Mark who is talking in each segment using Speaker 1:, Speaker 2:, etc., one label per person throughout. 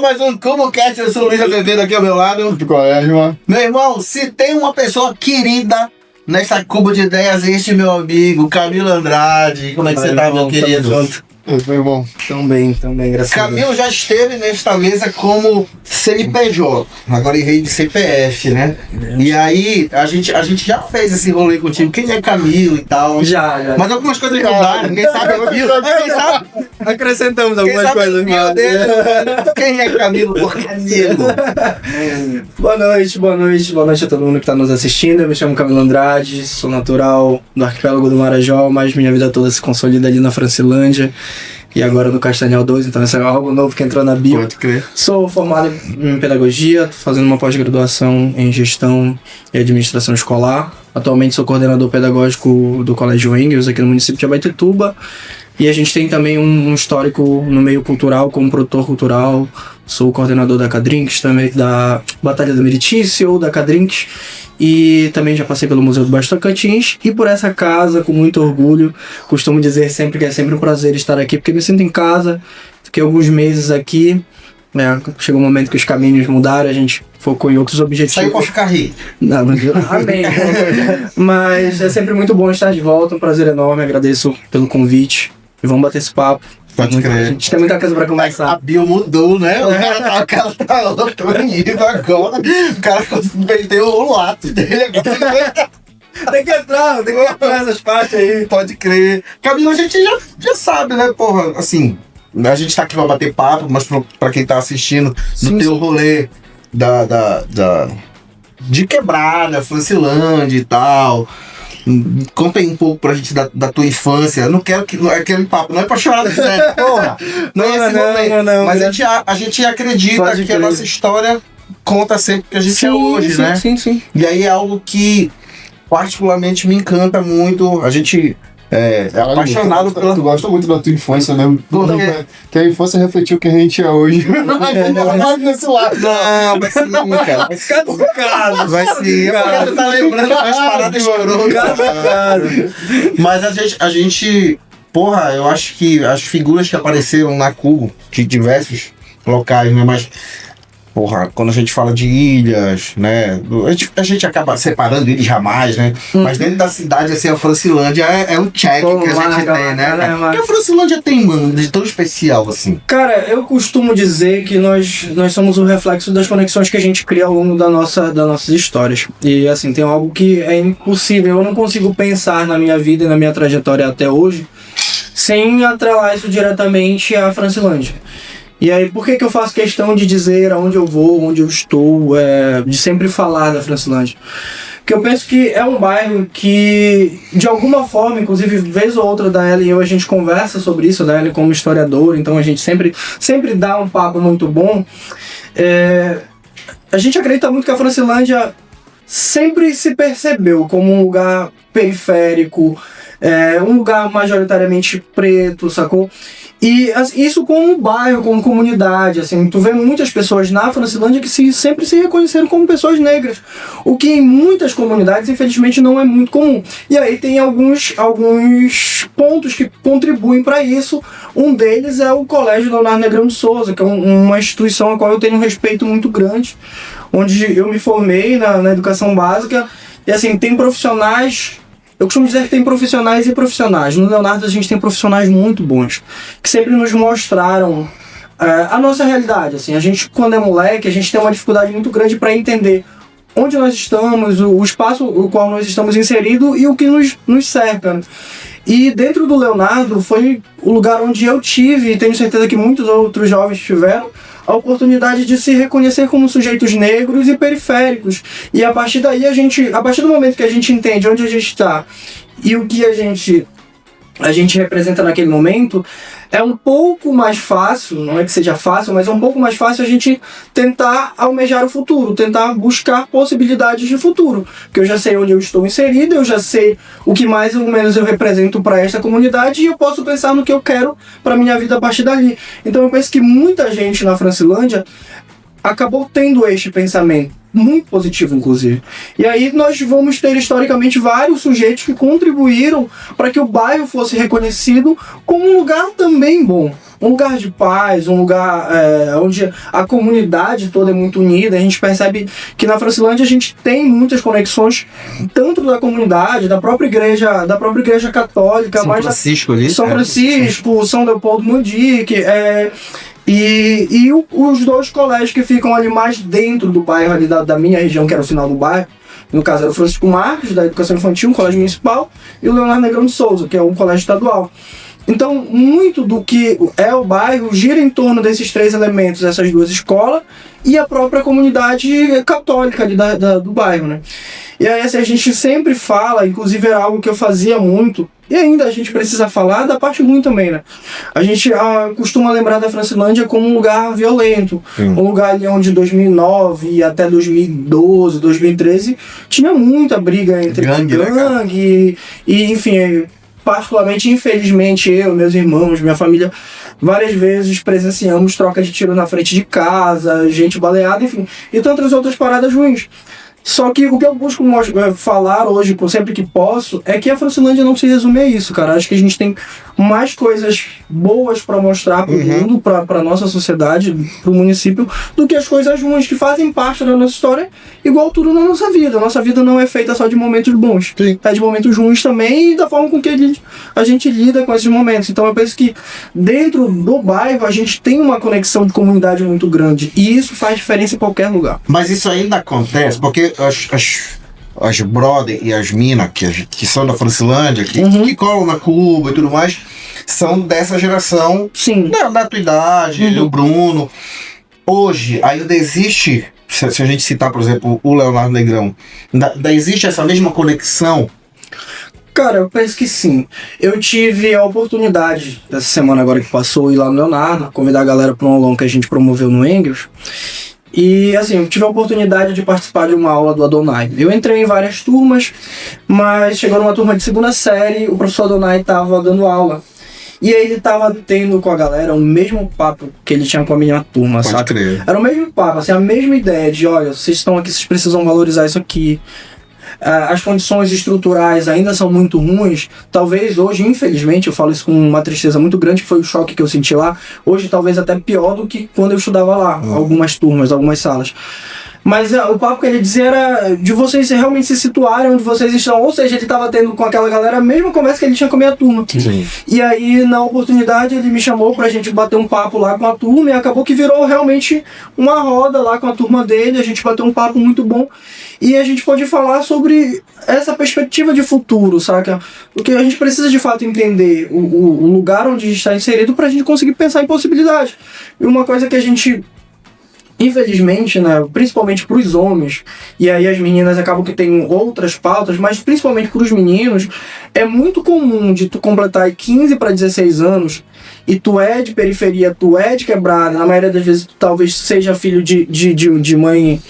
Speaker 1: mais um CuboCast, eu sou o Luiz Azevedo aqui ao meu lado.
Speaker 2: Qual é, irmão?
Speaker 1: Meu irmão, se tem uma pessoa querida nessa Cubo de Ideias, este meu amigo, Camilo Andrade. Como é que você tá, meu querido?
Speaker 2: Meu irmão.
Speaker 3: Tão bem, graças a Deus.
Speaker 1: Camilo já esteve nesta mesa como CNPJ, agora em vez de CPF, né? E aí, a gente já fez esse rolê contigo. Quem é Camilo e tal?
Speaker 3: Já.
Speaker 1: Mas algumas coisas mudaram, ninguém sabe. Quem sabe?
Speaker 3: Acrescentamos algumas coisas mais.
Speaker 1: Quem é Camilo por Camilo?
Speaker 3: Boa noite a todo mundo que está nos assistindo. Eu me chamo Camilo Andrade, sou natural do arquipélago do Marajó, mas minha vida toda se consolida ali na Francilândia e agora no Castanhal 2, então esse é algo novo que entrou na bio.
Speaker 1: Pode crer.
Speaker 3: Sou formado em pedagogia, tô fazendo uma pós-graduação em gestão e administração escolar. Atualmente sou coordenador pedagógico do Colégio Engels aqui no município de Abaetetuba. E a gente tem também um histórico no meio cultural, como produtor cultural. Sou coordenador da Cadrinks, também da Batalha do Meriti, CEO da Cadrinks. E também já passei pelo Museu do Baixo Tocantins. E por essa casa, com muito orgulho, costumo dizer sempre que é sempre um prazer estar aqui, porque me sinto em casa. Fiquei alguns meses aqui. Chegou um momento que os caminhos mudaram, a gente focou em outros objetivos.
Speaker 1: Saiu pra ficar rico.
Speaker 3: Não, amém. Mas é sempre muito bom estar de volta, um prazer enorme, agradeço pelo convite. E vamos bater esse papo.
Speaker 1: Pode crer.
Speaker 3: A gente tem muita coisa pra
Speaker 1: A
Speaker 3: conversar.
Speaker 1: bio mudou, né? O cara tá outro nível agora. O cara perdeu o lápis dele agora.
Speaker 3: Tem que entrar nessas partes aí.
Speaker 1: Pode crer. Camilo, a gente já sabe, né, porra, assim, a gente tá aqui pra bater papo, mas pra quem tá assistindo, no teu rolê de quebrada, Francilândia e tal. Conta aí um pouco pra gente da tua infância. Eu não quero que. Aquele papo, não é pra chorar do Zé, porra. Não é esse momento.
Speaker 3: Não,
Speaker 1: mas a gente acredita
Speaker 3: Pode
Speaker 1: que
Speaker 3: crer.
Speaker 1: a nossa história conta sempre que a gente é hoje, né?
Speaker 3: Sim.
Speaker 1: E aí é algo que particularmente me encanta muito. A gente é apaixonado pela.
Speaker 2: Tu gosta muito da tua infância, né? Que a infância refletiu o que a gente é hoje. Não mais nesse lado.
Speaker 1: Não, vai ser não, cara. Vai ser. Porque tu tá lembrando as paradas escrotas. Mas a gente. Porra, eu acho que as figuras que apareceram na Cubo, de diversos locais, né? Mas. Porra, quando a gente fala de ilhas, né? A gente acaba separando ilhas jamais, né? Mas dentro da cidade, assim, a Francilândia é um check que a gente tem, né? O que a Francilândia tem, mano, de tão especial, assim?
Speaker 3: Cara, eu costumo dizer que nós somos o reflexo das conexões que a gente cria ao longo das nossas histórias. E, assim, tem algo que é impossível. Eu não consigo pensar na minha vida e na minha trajetória até hoje sem atrelar isso diretamente à Francilândia. E aí, por que eu faço questão de dizer aonde eu vou, onde eu estou, de sempre falar da Francilândia? Porque eu penso que é um bairro que, de alguma forma, inclusive, vez ou outra, da Ellen e eu, a gente conversa sobre isso, da Ellen como historiador, então a gente sempre dá um papo muito bom. A gente acredita muito que a Francilândia sempre se percebeu como um lugar periférico, um lugar majoritariamente preto, sacou? E isso como bairro, como comunidade, assim, tu vê muitas pessoas na Francilândia que sempre se reconheceram como pessoas negras, o que em muitas comunidades, infelizmente, não é muito comum. E aí tem alguns pontos que contribuem para isso. Um deles é o Colégio Leonardo Negrão de Souza, que é uma instituição a qual eu tenho um respeito muito grande, onde eu me formei na educação básica, e assim, tem profissionais. Eu costumo dizer que tem profissionais e profissionais. No Leonardo a gente tem profissionais muito bons, que sempre nos mostraram a nossa realidade. Assim, a gente, quando é moleque, a gente tem uma dificuldade muito grande para entender onde nós estamos, o espaço no qual nós estamos inseridos e o que nos cerca. E dentro do Leonardo foi o lugar onde eu tive, e tenho certeza que muitos outros jovens tiveram, a oportunidade de se reconhecer como sujeitos negros e periféricos. E a partir daí, a partir do momento que a gente entende onde a gente está e o que a gente representa naquele momento, é um pouco mais fácil, não é que seja fácil, mas é um pouco mais fácil a gente tentar almejar o futuro, tentar buscar possibilidades de futuro. Porque eu já sei onde eu estou inserido, eu já sei o que mais ou menos eu represento para esta comunidade e eu posso pensar no que eu quero para minha vida a partir dali. Então eu penso que muita gente na Francilândia acabou tendo este pensamento, muito positivo, inclusive. E aí nós vamos ter, historicamente, vários sujeitos que contribuíram para que o bairro fosse reconhecido como um lugar também bom. Um lugar de paz, um lugar onde a comunidade toda é muito unida. A gente percebe que na Francilândia a gente tem muitas conexões, tanto da comunidade, da própria igreja católica,
Speaker 1: São Francisco ali.
Speaker 3: São Francisco, São Leopoldo Mundique, e os dois colégios que ficam ali mais dentro do bairro, ali da minha região, que era o final do bairro. No caso era o Francisco Marques, da Educação Infantil, um colégio municipal, e o Leonardo Negrão de Souza, que é um colégio estadual. Então, muito do que é o bairro gira em torno desses três elementos, essas duas escolas e a própria comunidade católica ali do bairro, né? E aí, assim, a gente sempre fala, inclusive era algo que eu fazia muito, e ainda a gente precisa falar da parte ruim também, né? A gente costuma lembrar da Francilândia como um lugar violento, um lugar ali onde 2009 e até 2012, 2013, tinha muita briga entre gangue e enfim... Particularmente, infelizmente, eu, meus irmãos, minha família, várias vezes presenciamos troca de tiro na frente de casa, gente baleada, enfim, e tantas outras paradas ruins. Só que o que eu busco falar hoje, sempre que posso, é que a Francilândia não se resume a isso, cara. Acho que a gente tem mais coisas boas pra mostrar pro mundo, pra nossa sociedade, pro município, do que as coisas ruins que fazem parte da nossa história, igual tudo na nossa vida. A nossa vida não é feita só de momentos bons. Sim. É de momentos ruins também e da forma com que a gente lida com esses momentos. Então eu penso que dentro do bairro a gente tem uma conexão de comunidade muito grande e isso faz diferença em qualquer lugar.
Speaker 1: Mas isso ainda acontece, porque as brother e as minas que são da Francilândia, que colam na Cuba e tudo mais, são dessa geração.
Speaker 3: Sim.
Speaker 1: Da tua idade, o Bruno. Hoje ainda existe, se a gente citar, por exemplo, o Leonardo Negrão, ainda existe essa mesma conexão?
Speaker 3: Cara, eu penso que sim. Eu tive a oportunidade, dessa semana agora que passou, ir lá no Leonardo, convidar a galera para um aulão que a gente promoveu no Engels. E assim, eu tive a oportunidade de participar de uma aula do Adonai. Eu entrei em várias turmas, mas chegou numa turma de segunda série, o professor Adonai estava dando aula. E aí ele estava tendo com a galera o mesmo papo que ele tinha com a minha turma,
Speaker 1: Pode
Speaker 3: sabe?
Speaker 1: crer.
Speaker 3: Era o mesmo papo, assim, a mesma ideia de, olha, vocês estão aqui, vocês precisam valorizar isso aqui. As condições estruturais ainda são muito ruins. Talvez hoje, infelizmente, eu falo isso com uma tristeza muito grande, que foi o choque que eu senti lá. Hoje talvez até pior do que quando eu estudava lá, algumas turmas, algumas salas. Mas o papo que ele dizia era de vocês realmente se situarem onde vocês estão. Ou seja, ele estava tendo com aquela galera a mesma conversa que ele tinha com a minha turma.
Speaker 1: Sim.
Speaker 3: E aí, na oportunidade, ele me chamou pra gente bater um papo lá com a turma. E acabou que virou realmente uma roda lá com a turma dele. A gente bateu um papo muito bom. E a gente pode falar sobre essa perspectiva de futuro, saca? Porque a gente precisa de fato entender o lugar onde a gente está inserido pra gente conseguir pensar em possibilidades. E uma coisa que a gente... Infelizmente, né, principalmente para os homens, e aí as meninas acabam que tem outras pautas, mas principalmente para os meninos, é muito comum de tu completar 15 para 16 anos e tu é de periferia, tu é de quebrada, na maioria das vezes tu talvez seja filho de mãe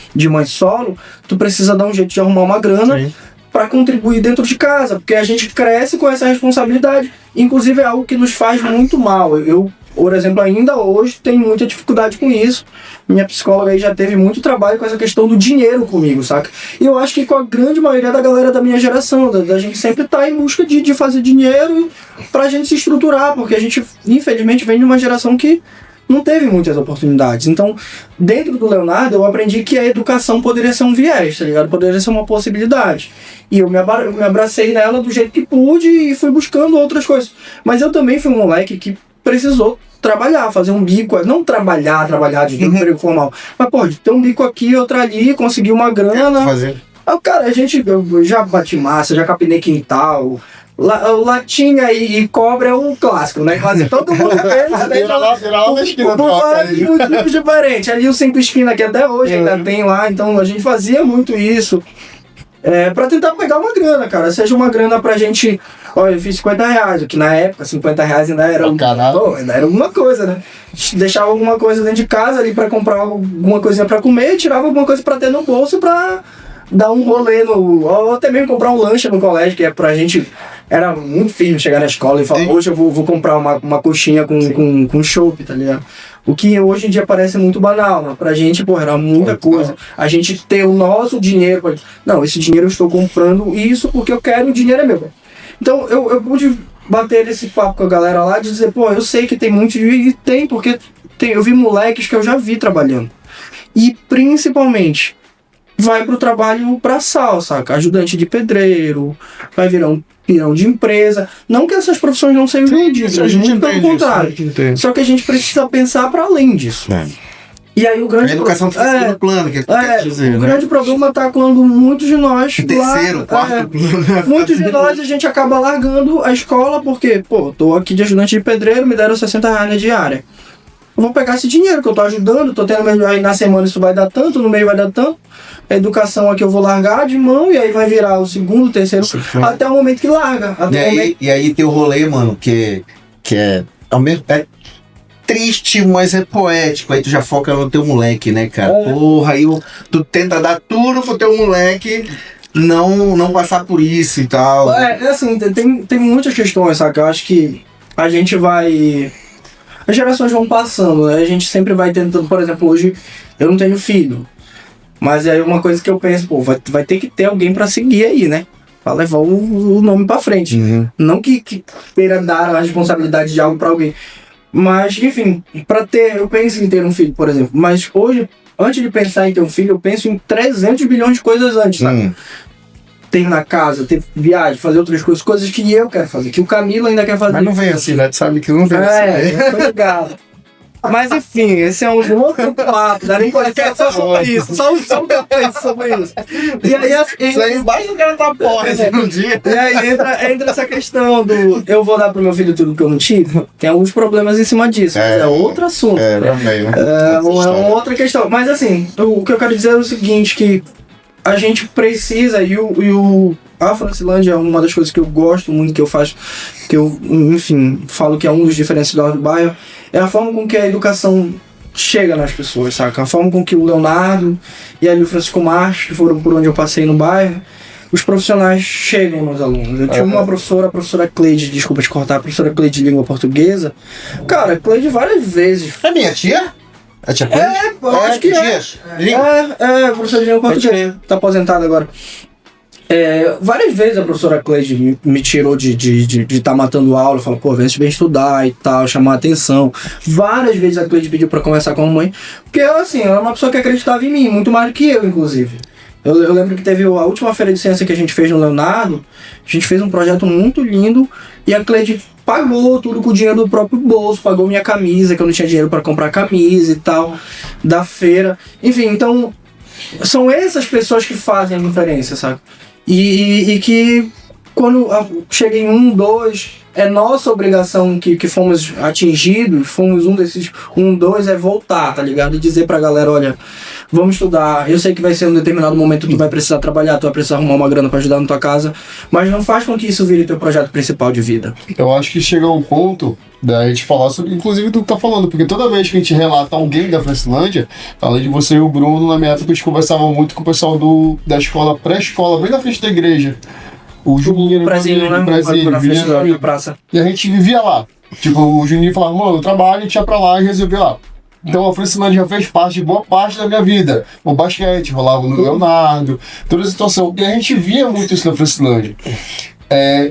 Speaker 3: solo, tu precisa dar um jeito de arrumar uma grana para contribuir dentro de casa, porque a gente cresce com essa responsabilidade, inclusive é algo que nos faz muito mal. Eu, por exemplo, ainda hoje tenho muita dificuldade com isso. Minha psicóloga aí já teve muito trabalho com essa questão do dinheiro comigo, saca? E eu acho que com a grande maioria da galera da minha geração, da gente sempre tá em busca de fazer dinheiro pra gente se estruturar, porque a gente, infelizmente, vem de uma geração que não teve muitas oportunidades. Então, dentro do Leonardo, eu aprendi que a educação poderia ser um viés, tá ligado? Poderia ser uma possibilidade. E eu me abracei nela do jeito que pude e fui buscando outras coisas. Mas eu também fui um moleque que precisou trabalhar, fazer um bico, não trabalhar de emprego formal, mas pô, de ter um bico aqui, outro ali, conseguir uma grana.
Speaker 1: Fazer.
Speaker 3: Cara, eu já bati massa, já capinei quintal, latinha e cobra é um clássico, né? Quase todo mundo fez, motivos diferentes. Ali o 5 esquina que até hoje ainda tem lá, então a gente fazia muito isso. Pra tentar pegar uma grana, cara, seja uma grana pra gente. Olha, eu fiz R$50, que na época R$50 ainda era ainda era alguma coisa, né? Deixava alguma coisa dentro de casa ali pra comprar alguma coisinha pra comer, tirava alguma coisa pra ter no bolso pra dar um rolê ou até mesmo comprar um lanche no colégio, que é pra gente. Era muito firme chegar na escola e falar, hoje eu vou comprar uma coxinha com chopp, tá ligado? O que hoje em dia parece muito banal, né? Pra gente, pô, era muita coisa. A gente ter o nosso dinheiro. Não, esse dinheiro eu estou comprando isso porque eu quero, o dinheiro é meu. Então eu pude bater esse papo com a galera lá de dizer, pô, eu sei que tem muito dinheiro, e tem, porque eu vi moleques que eu já vi trabalhando. E principalmente, vai pro trabalho braçal, saca? Ajudante de pedreiro, vai virar um pirão de empresa. Não que essas profissões não sejam dignas, muito pelo contrário. Só que a gente precisa pensar para além disso. E aí o grande
Speaker 1: A educação fica em segundo plano, que quer dizer,
Speaker 3: o
Speaker 1: né?
Speaker 3: grande problema tá quando muitos de nós
Speaker 1: Terceiro, quarto plano.
Speaker 3: muitos de nós a gente acaba largando a escola porque, pô, tô aqui de ajudante de pedreiro, me deram R$60 na diária. Eu vou pegar esse dinheiro que eu tô ajudando, tô tendo aí na semana isso vai dar tanto, no mês vai dar tanto. A educação aqui eu vou largar de mão e aí vai virar o segundo, terceiro, até o momento que larga.
Speaker 1: E aí tem o rolê, mano, que é ao mesmo é triste, mas é poético. Aí tu já foca no teu moleque, né, cara? Porra, aí tu tenta dar tudo pro teu moleque não passar por isso e tal.
Speaker 3: É assim, tem muitas questões, sabe? Eu acho que a gente vai... As gerações vão passando, né? A gente sempre vai tentando, por exemplo, hoje eu não tenho filho. Mas é uma coisa que eu penso, pô, vai ter que ter alguém pra seguir aí, né? Pra levar o nome pra frente.
Speaker 1: Uhum.
Speaker 3: Não que queira dar a responsabilidade de algo pra alguém. Mas, enfim, eu penso em ter um filho, por exemplo. Mas hoje, antes de pensar em ter um filho, eu penso em 300 bilhões de coisas antes, sabe? Ter na casa, ter viagem, fazer outras coisas que eu quero fazer, que o Camilo ainda quer fazer.
Speaker 2: Mas não vem assim, né? Tu sabe que não vem assim.
Speaker 3: Eu tô ligado. Mas enfim, esse é um outro papo, dá nem podcast só sobre isso, só um podcast sobre isso. E aí,
Speaker 2: Isso aí embaixo do cara tá porra esse um dia.
Speaker 3: E aí entra essa questão do eu vou dar pro meu filho tudo que eu não tive. Tem alguns problemas em cima disso, mas é outro assunto. É uma outra questão. Mas assim, o que eu quero dizer é o seguinte, que a gente precisa, a Francilândia é uma das coisas que eu gosto muito, que eu faço, que eu, enfim, falo que é um dos diferenciais do bairro, é a forma com que a educação chega nas pessoas, saca? A forma com que o Leonardo e ali o Francisco Marques, que foram por onde eu passei no bairro, os profissionais chegam nos alunos. Eu tive uma professora, a professora Cleide, desculpa te cortar, a professora Cleide de língua portuguesa. Cara, Cleide várias vezes.
Speaker 1: É minha tia? A tia Cleide?
Speaker 3: Eu acho que professora de língua portuguesa. Tá aposentada agora. Várias vezes a professora Cleide me tirou de estar matando aula, falou, pô, vem estudar e tal, chamar a atenção. Várias vezes a Cleide pediu pra conversar com a mãe, porque assim, ela é uma pessoa que acreditava em mim, muito mais do que eu, inclusive. Eu lembro que teve a última feira de ciência que a gente fez no Leonardo, a gente fez um projeto muito lindo e a Cleide pagou tudo com o dinheiro do próprio bolso, pagou minha camisa, que eu não tinha dinheiro pra comprar camisa e tal, da feira. Enfim, então, são essas pessoas que fazem a diferença, sabe? E que quando chega em 1, 2, é nossa obrigação que fomos atingidos, fomos um desses 1, 2, é voltar, tá ligado? E dizer pra galera, olha, vamos estudar, eu sei que vai ser um determinado momento que tu vai precisar trabalhar, tu vai precisar arrumar uma grana pra ajudar na tua casa, mas não faz com que isso vire teu projeto principal de vida.
Speaker 2: Eu acho que chega um ponto da gente falar sobre, inclusive, do que tá falando, porque toda vez que a gente relata alguém da Francilândia, além de você e o Bruno, na minha época a gente conversava muito com o pessoal da escola, pré-escola, bem na frente da igreja. O Juninho,
Speaker 3: no Brasil, né?
Speaker 2: Brasil,
Speaker 3: na frente da praça.
Speaker 2: E a gente vivia lá. Tipo, o Juninho falava, mano, eu trabalho, a gente ia pra lá e resolvia lá. Então a Francilândia já fez parte de boa parte da minha vida. O basquete, rolava no Leonardo, toda a situação. E a gente via muito isso na Francilândia.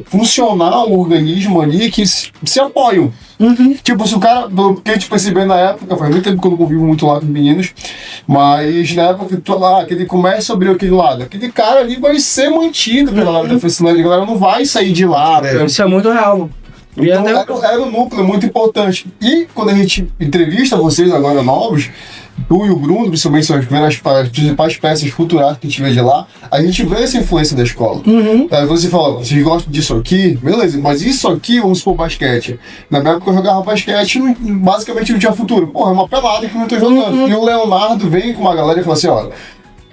Speaker 2: Funcionar um organismo ali que se apoiam. Tipo, se o cara, pelo que a gente percebeu na época, faz muito tempo que eu não convivo muito lá com meninos, mas na época que tu lá, que ele começa a abrir aquele lado, aquele cara ali vai ser mantido pela lado da Francilândia, a galera não vai sair de lá.
Speaker 3: Isso é muito real.
Speaker 2: Então era um núcleo muito importante. E quando a gente entrevista vocês agora novos, tu e o Bruno, principalmente, são as principais peças culturais que a gente vê de lá, a gente vê essa influência da escola. Aí você fala, vocês gostam disso aqui? Beleza, mas isso aqui, vamos supor, basquete. Na minha época eu jogava basquete, basicamente não tinha futuro. Porra, é uma pelada que eu não tô jogando. E o Leonardo vem com uma galera e fala assim, olha,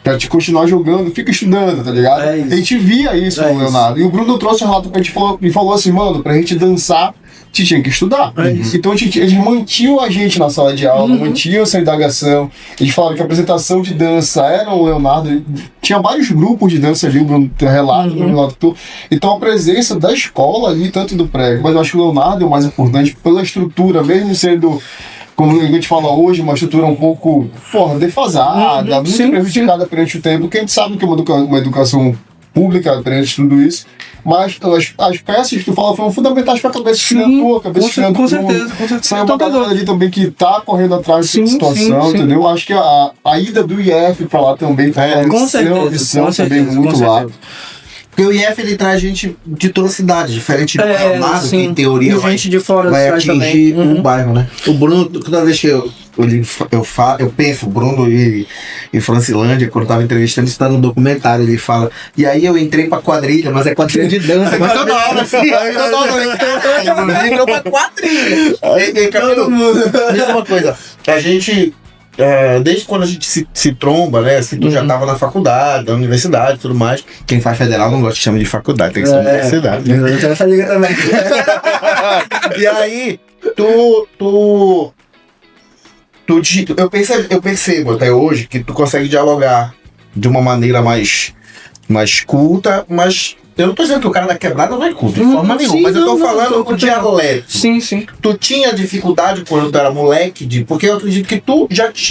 Speaker 2: pra te continuar jogando, fica estudando, tá ligado? A gente via isso no Leonardo. E o Bruno trouxe um relato pra gente e falou assim, mano, pra gente dançar, te tinha que estudar. Então eles mantinham a gente na sala de aula, mantinham essa indagação. Eles falavam que a apresentação de dança era o Leonardo. Tinha vários grupos de dança ali, o Bruno tem relato. Então a presença da escola ali, tanto do pré, mas eu acho que o Leonardo é o mais importante pela estrutura, mesmo sendo como a gente fala hoje, uma estrutura um pouco, defasada, muito
Speaker 3: sim,
Speaker 2: prejudicada perante o tempo, que a gente sabe que é uma educação pública perante tudo isso, mas as peças que tu fala foram fundamentais para a cabeça criadora, a cabeça criadora.
Speaker 3: Com certeza.
Speaker 2: Sai uma galera ali também que tá correndo atrás dessa situação, entendeu? Acho que a ida do IF para lá também
Speaker 3: com certeza,
Speaker 2: também muito lá.
Speaker 1: Porque o IF ele traz gente de toda a cidade, diferente do Gramado, que em teoria
Speaker 3: e gente de fora
Speaker 1: vai
Speaker 3: atingir
Speaker 1: também. O bairro, né? O Bruno, toda vez que eu penso, o Bruno e Francilândia, quando eu tava entrevistando, isso tá no documentário, ele fala, e aí eu entrei pra quadrilha, mas é quadrilha de dança, mas toda hora assim, eu entrou pra quadrilha. Todo mundo. Mesma coisa, a gente... desde quando a gente se tromba, né? Assim, tu já tava na faculdade, na universidade e tudo mais. Quem faz federal não gosta que chama de faculdade, tem que ser universidade. Né?
Speaker 3: Eu tenho essa liga também.
Speaker 1: E aí, eu percebo até hoje que tu consegue dialogar de uma maneira mais culta, mas eu não tô dizendo que o cara da quebrada não é culto, de forma nenhuma, mas eu tô falando o dialeto.
Speaker 3: Sim.
Speaker 1: Tu tinha dificuldade quando tu era moleque, porque eu acredito que tu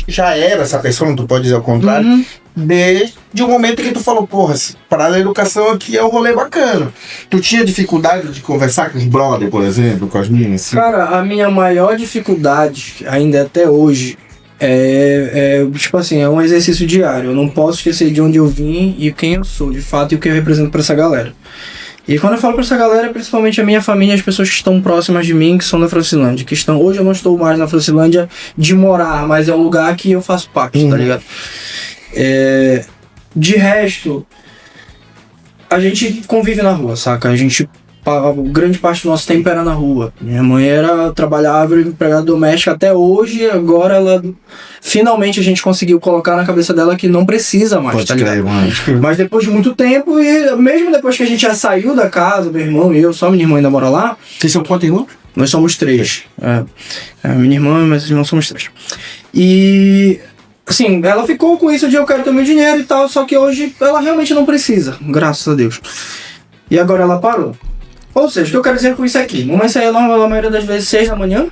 Speaker 1: já era essa pessoa, não tu pode dizer o contrário, desde o momento que tu falou, porra, parar da educação aqui é um rolê bacana. Tu tinha dificuldade de conversar com os brother, por exemplo, com as meninas? Assim?
Speaker 3: Cara, a minha maior dificuldade, ainda até hoje, tipo assim, é um exercício diário. Eu não posso esquecer de onde eu vim e quem eu sou, de fato, e o que eu represento pra essa galera. E quando eu falo pra essa galera, é principalmente a minha família, as pessoas que estão próximas de mim, que são da Francilândia, que estão... Hoje eu não estou mais na Francilândia de morar, mas é um lugar que eu faço parte, tá ligado? De resto, a gente convive na rua, saca? Grande parte do nosso tempo era na rua. Minha mãe trabalhava empregada doméstica até hoje, agora ela finalmente a gente conseguiu colocar na cabeça dela que não precisa mais, tá ligado? Mas depois de muito tempo, e mesmo depois que a gente já saiu da casa, meu irmão e eu, só minha irmã ainda mora lá.
Speaker 1: Vocês são quantos irmãos?
Speaker 3: Nós somos 3. Minha irmã e meus irmãos somos 3. E assim, ela ficou com isso de eu quero ter meu dinheiro e tal, só que hoje ela realmente não precisa, graças a Deus. E agora ela parou. Ou seja, o que eu quero dizer com isso aqui? Mamãe saía lá, a maioria das vezes 6 da manhã,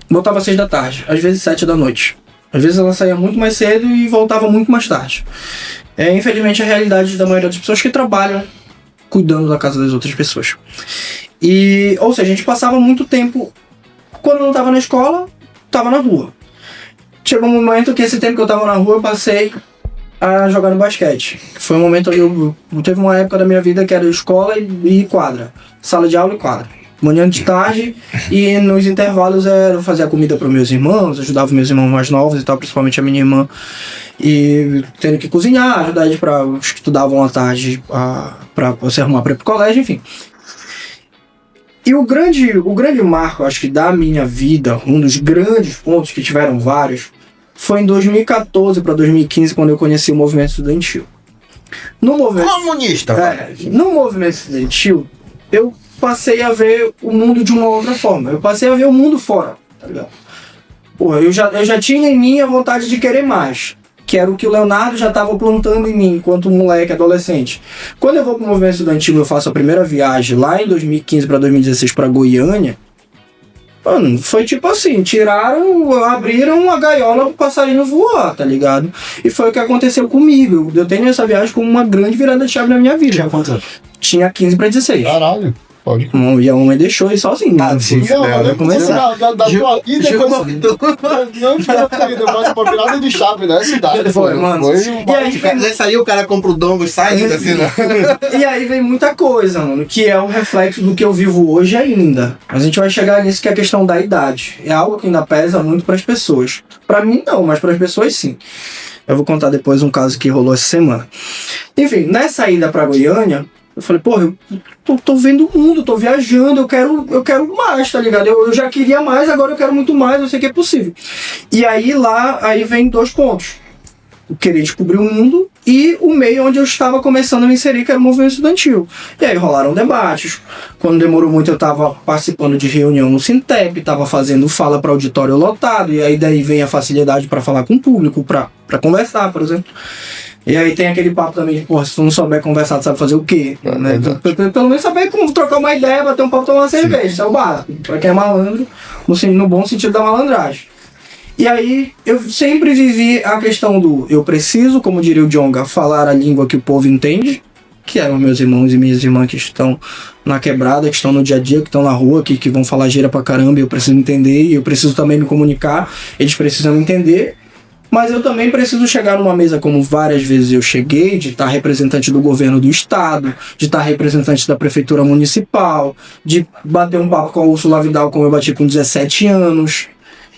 Speaker 3: voltava às 6 da tarde, às vezes 7 da noite. Às vezes ela saía muito mais cedo e voltava muito mais tarde. Infelizmente a realidade da maioria das pessoas que trabalham cuidando da casa das outras pessoas. Ou seja, a gente passava muito tempo, quando não estava na escola, estava na rua. Chegou um momento que esse tempo que eu estava na rua, eu passei a jogar no basquete. Foi um momento onde teve uma época da minha vida que era escola e quadra. Sala de aula e quadra. Manhã de tarde e nos intervalos eu fazia comida para meus irmãos, ajudava meus irmãos mais novos e tal, principalmente a minha irmã. E tendo que cozinhar, ajudar eles para os que estudavam à tarde para você arrumar para ir pro colégio, enfim. E o grande marco, acho que da minha vida, um dos grandes pontos que tiveram vários, foi em 2014 para 2015, quando eu conheci o movimento estudantil. No movimento
Speaker 1: comunista.
Speaker 3: No movimento estudantil, eu passei a ver o mundo de uma outra forma. Eu passei a ver o mundo fora, tá ligado? Porra, eu já tinha em mim a vontade de querer mais, que era o que o Leonardo já estava plantando em mim enquanto moleque, adolescente. Quando eu vou pro movimento estudantil, eu faço a primeira viagem lá em 2015 para 2016 para Goiânia. Mano, foi tipo assim, abriram a gaiola pro passarinho voar, tá ligado? E foi o que aconteceu comigo. Eu tenho essa viagem como uma grande virada de chave na minha vida.
Speaker 1: Tinha quantos anos?
Speaker 3: Tinha 15 para 16.
Speaker 2: Caralho. Pode.
Speaker 3: E a mamãe deixou e sozinho.
Speaker 2: Da tua ida não de mais uma virada de chave, né? Cidade.
Speaker 3: Foi, mano.
Speaker 1: E aí saiu, o cara compra o dongo e sai assim, né?
Speaker 3: E aí vem muita coisa, mano, que é um reflexo do que eu vivo hoje ainda. A gente vai chegar nisso, que é a questão da idade. É algo que ainda pesa muito pras pessoas. Pra mim não, mas pras pessoas sim. Eu vou contar depois um caso que rolou essa semana. Enfim, nessa ida pra Goiânia, eu falei, porra, eu tô vendo o mundo, tô viajando, eu quero mais, tá ligado? Eu já queria mais, agora eu quero muito mais, eu sei que é possível. E aí vem 2 pontos. Eu queria descobrir o mundo e o meio onde eu estava começando a me inserir, que era o movimento estudantil. E aí rolaram debates. Quando demorou muito, eu estava participando de reunião no Sintep, estava fazendo fala para auditório lotado, e aí daí vem a facilidade para falar com o público, para conversar, por exemplo. E aí tem aquele papo também de, porra, se tu não souber conversar, tu sabe fazer o quê? Né? Pelo menos saber como trocar uma ideia, bater um papo, tomar uma cerveja, isso é o básico. Pra quem é malandro, no bom sentido da malandragem. E aí eu sempre vivi a questão do eu preciso, como diria o Djonga, falar a língua que o povo entende, que eram meus irmãos e minhas irmãs que estão na quebrada, que estão no dia a dia, que estão na rua, que vão falar gíria pra caramba, e eu preciso entender, e eu preciso também me comunicar, eles precisam entender. Mas eu também preciso chegar numa mesa, como várias vezes eu cheguei, de estar representante do governo do estado, de estar representante da prefeitura municipal, de bater um papo com a Úrsula Vidal como eu bati com 17 anos.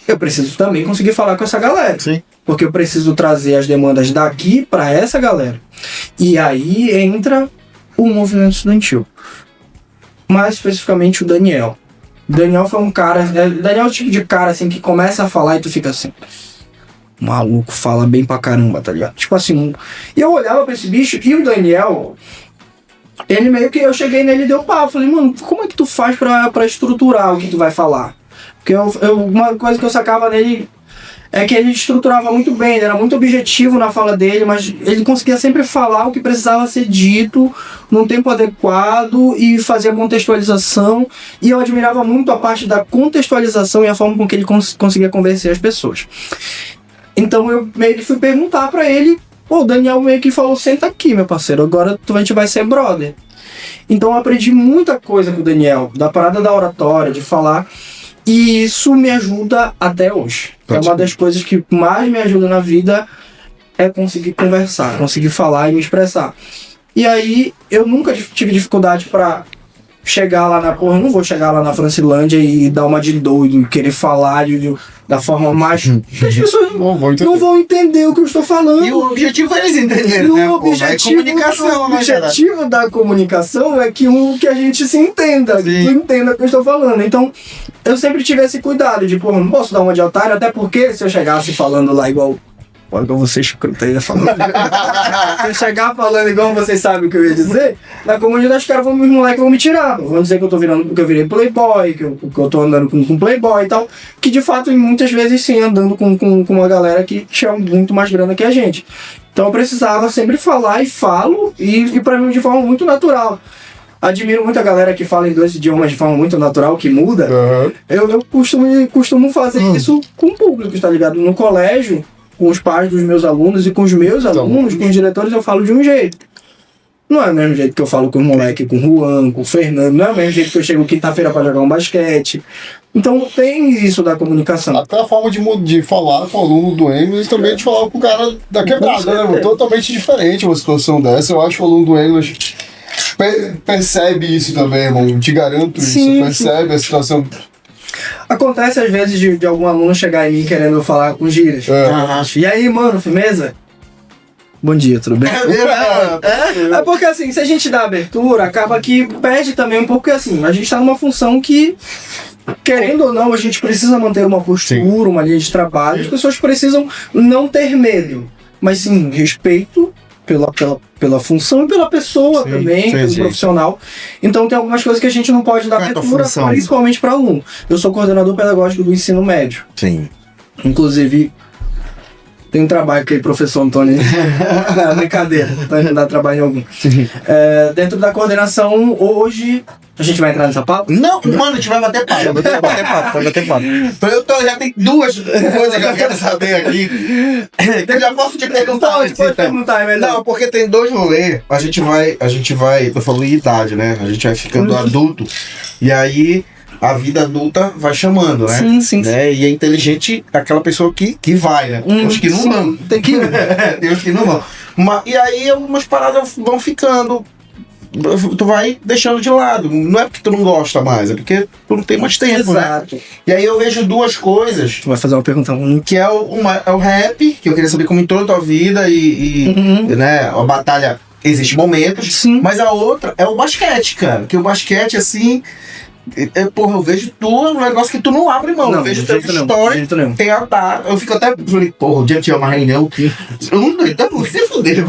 Speaker 3: Eu preciso também conseguir falar com essa galera.
Speaker 1: Sim.
Speaker 3: Porque eu preciso trazer as demandas daqui para essa galera. E aí entra o movimento estudantil. Mais especificamente o Daniel. Daniel foi um cara... Daniel é o tipo de cara assim que começa a falar e tu fica assim... Maluco, fala bem pra caramba, tá ligado? Tipo assim... E eu olhava pra esse bicho e o Daniel... Ele meio que... Eu cheguei nele e deu papo. Falei, mano, como é que tu faz pra estruturar o que tu vai falar? Porque uma coisa que eu sacava nele é que ele estruturava muito bem, ele era muito objetivo na fala dele, mas ele conseguia sempre falar o que precisava ser dito num tempo adequado e fazer a contextualização. E eu admirava muito a parte da contextualização e a forma com que ele conseguia convencer as pessoas. Então eu meio que fui perguntar pra ele, o Daniel meio que falou, senta aqui, meu parceiro, agora a gente vai ser brother. Então eu aprendi muita coisa com o Daniel, da parada da oratória, de falar... E isso me ajuda até hoje. É uma das coisas que mais me ajuda na vida é conseguir conversar, conseguir falar e me expressar. E aí, eu nunca tive dificuldade pra chegar lá na porra. Eu não vou chegar lá na Francilândia e dar uma de doido e querer falar da forma mais... que as pessoas não vão entender o que eu estou falando.
Speaker 1: E o objetivo é eles entenderem, né?
Speaker 3: O objetivo da comunicação é que a gente se entenda, que tu entenda o que eu estou falando. Então, eu sempre tive esse cuidado de, não posso dar uma de otário, até porque se eu chegasse falando lá igual você escutei falando. Se eu chegar falando igual vocês sabem o que eu ia dizer, na comunidade os caras os moleques vão me tirar. Vão dizer que eu virei playboy, que eu tô andando com playboy e tal. Que de fato, muitas vezes sim, andando com uma galera que tinha muito mais grana que a gente. Então eu precisava sempre falar e falo, e pra mim de forma muito natural. Admiro muito a galera que fala em 2 idiomas de forma muito natural, que muda. Uhum. Eu costumo fazer isso com o público, tá ligado? No colégio, com os pais dos meus alunos e com os meus alunos, com os diretores, eu falo de um jeito. Não é o mesmo jeito que eu falo com os moleques, com o Juan, com o Fernando, não é o mesmo jeito que eu chego quinta-feira pra jogar um basquete. Então tem isso da comunicação.
Speaker 2: Até a forma de falar com o aluno do English, também de falar com o cara da quebrada, né? Totalmente diferente uma situação dessa. Eu acho que o aluno do English percebe isso também, irmão. Te garanto isso. Percebe a situação.
Speaker 3: Acontece às vezes de algum aluno chegar em mim querendo falar com gírias. E aí, mano, firmeza? Bom dia, tudo bem? É porque assim, se a gente dá abertura, acaba que perde também um pouco, porque assim, a gente tá numa função que, querendo ou não, a gente precisa manter uma postura, uma linha de trabalho. As pessoas precisam não ter medo, mas sim respeito pela função e pela pessoa também, pelo profissional. Então tem algumas coisas que a gente não pode dar abertura, principalmente para aluno. Eu sou coordenador pedagógico do ensino médio.
Speaker 1: Sim.
Speaker 3: Inclusive, tem um trabalho com aquele professor Antônio. Não, brincadeira, não dá trabalho algum. Dentro da coordenação, hoje... A gente vai entrar nessa pauta?
Speaker 1: Não, mano, a gente vai bater papo. Vai bater papo. Já tem 2 coisas que eu quero saber aqui. Eu já posso te perguntar.
Speaker 3: Pode perguntar, é melhor.
Speaker 1: Não, porque tem 2 rolês. A gente vai, eu falo em idade, né? A gente vai ficando adulto. E aí, a vida adulta vai chamando, né? Sim. Né? E é inteligente aquela pessoa que vai, né? Tem uns que não vão. Tem uns que não vão. E aí, algumas paradas vão ficando. Tu vai deixando de lado. Não é porque tu não gosta mais, é porque tu não tem mais tempo,
Speaker 3: exato,
Speaker 1: né? E aí eu vejo 2 coisas.
Speaker 3: Tu vai fazer uma pergunta
Speaker 1: que é o rap, que eu queria saber como entrou na tua vida né, a batalha, existe momentos. Mas a outra é o basquete, cara. Que o basquete, assim... eu vejo um negócio que tu não abre mão. Eu vejo teu story, tem altar. Eu fico até, falei, o dia tinha uma reunião que eu não tô, então você fuder,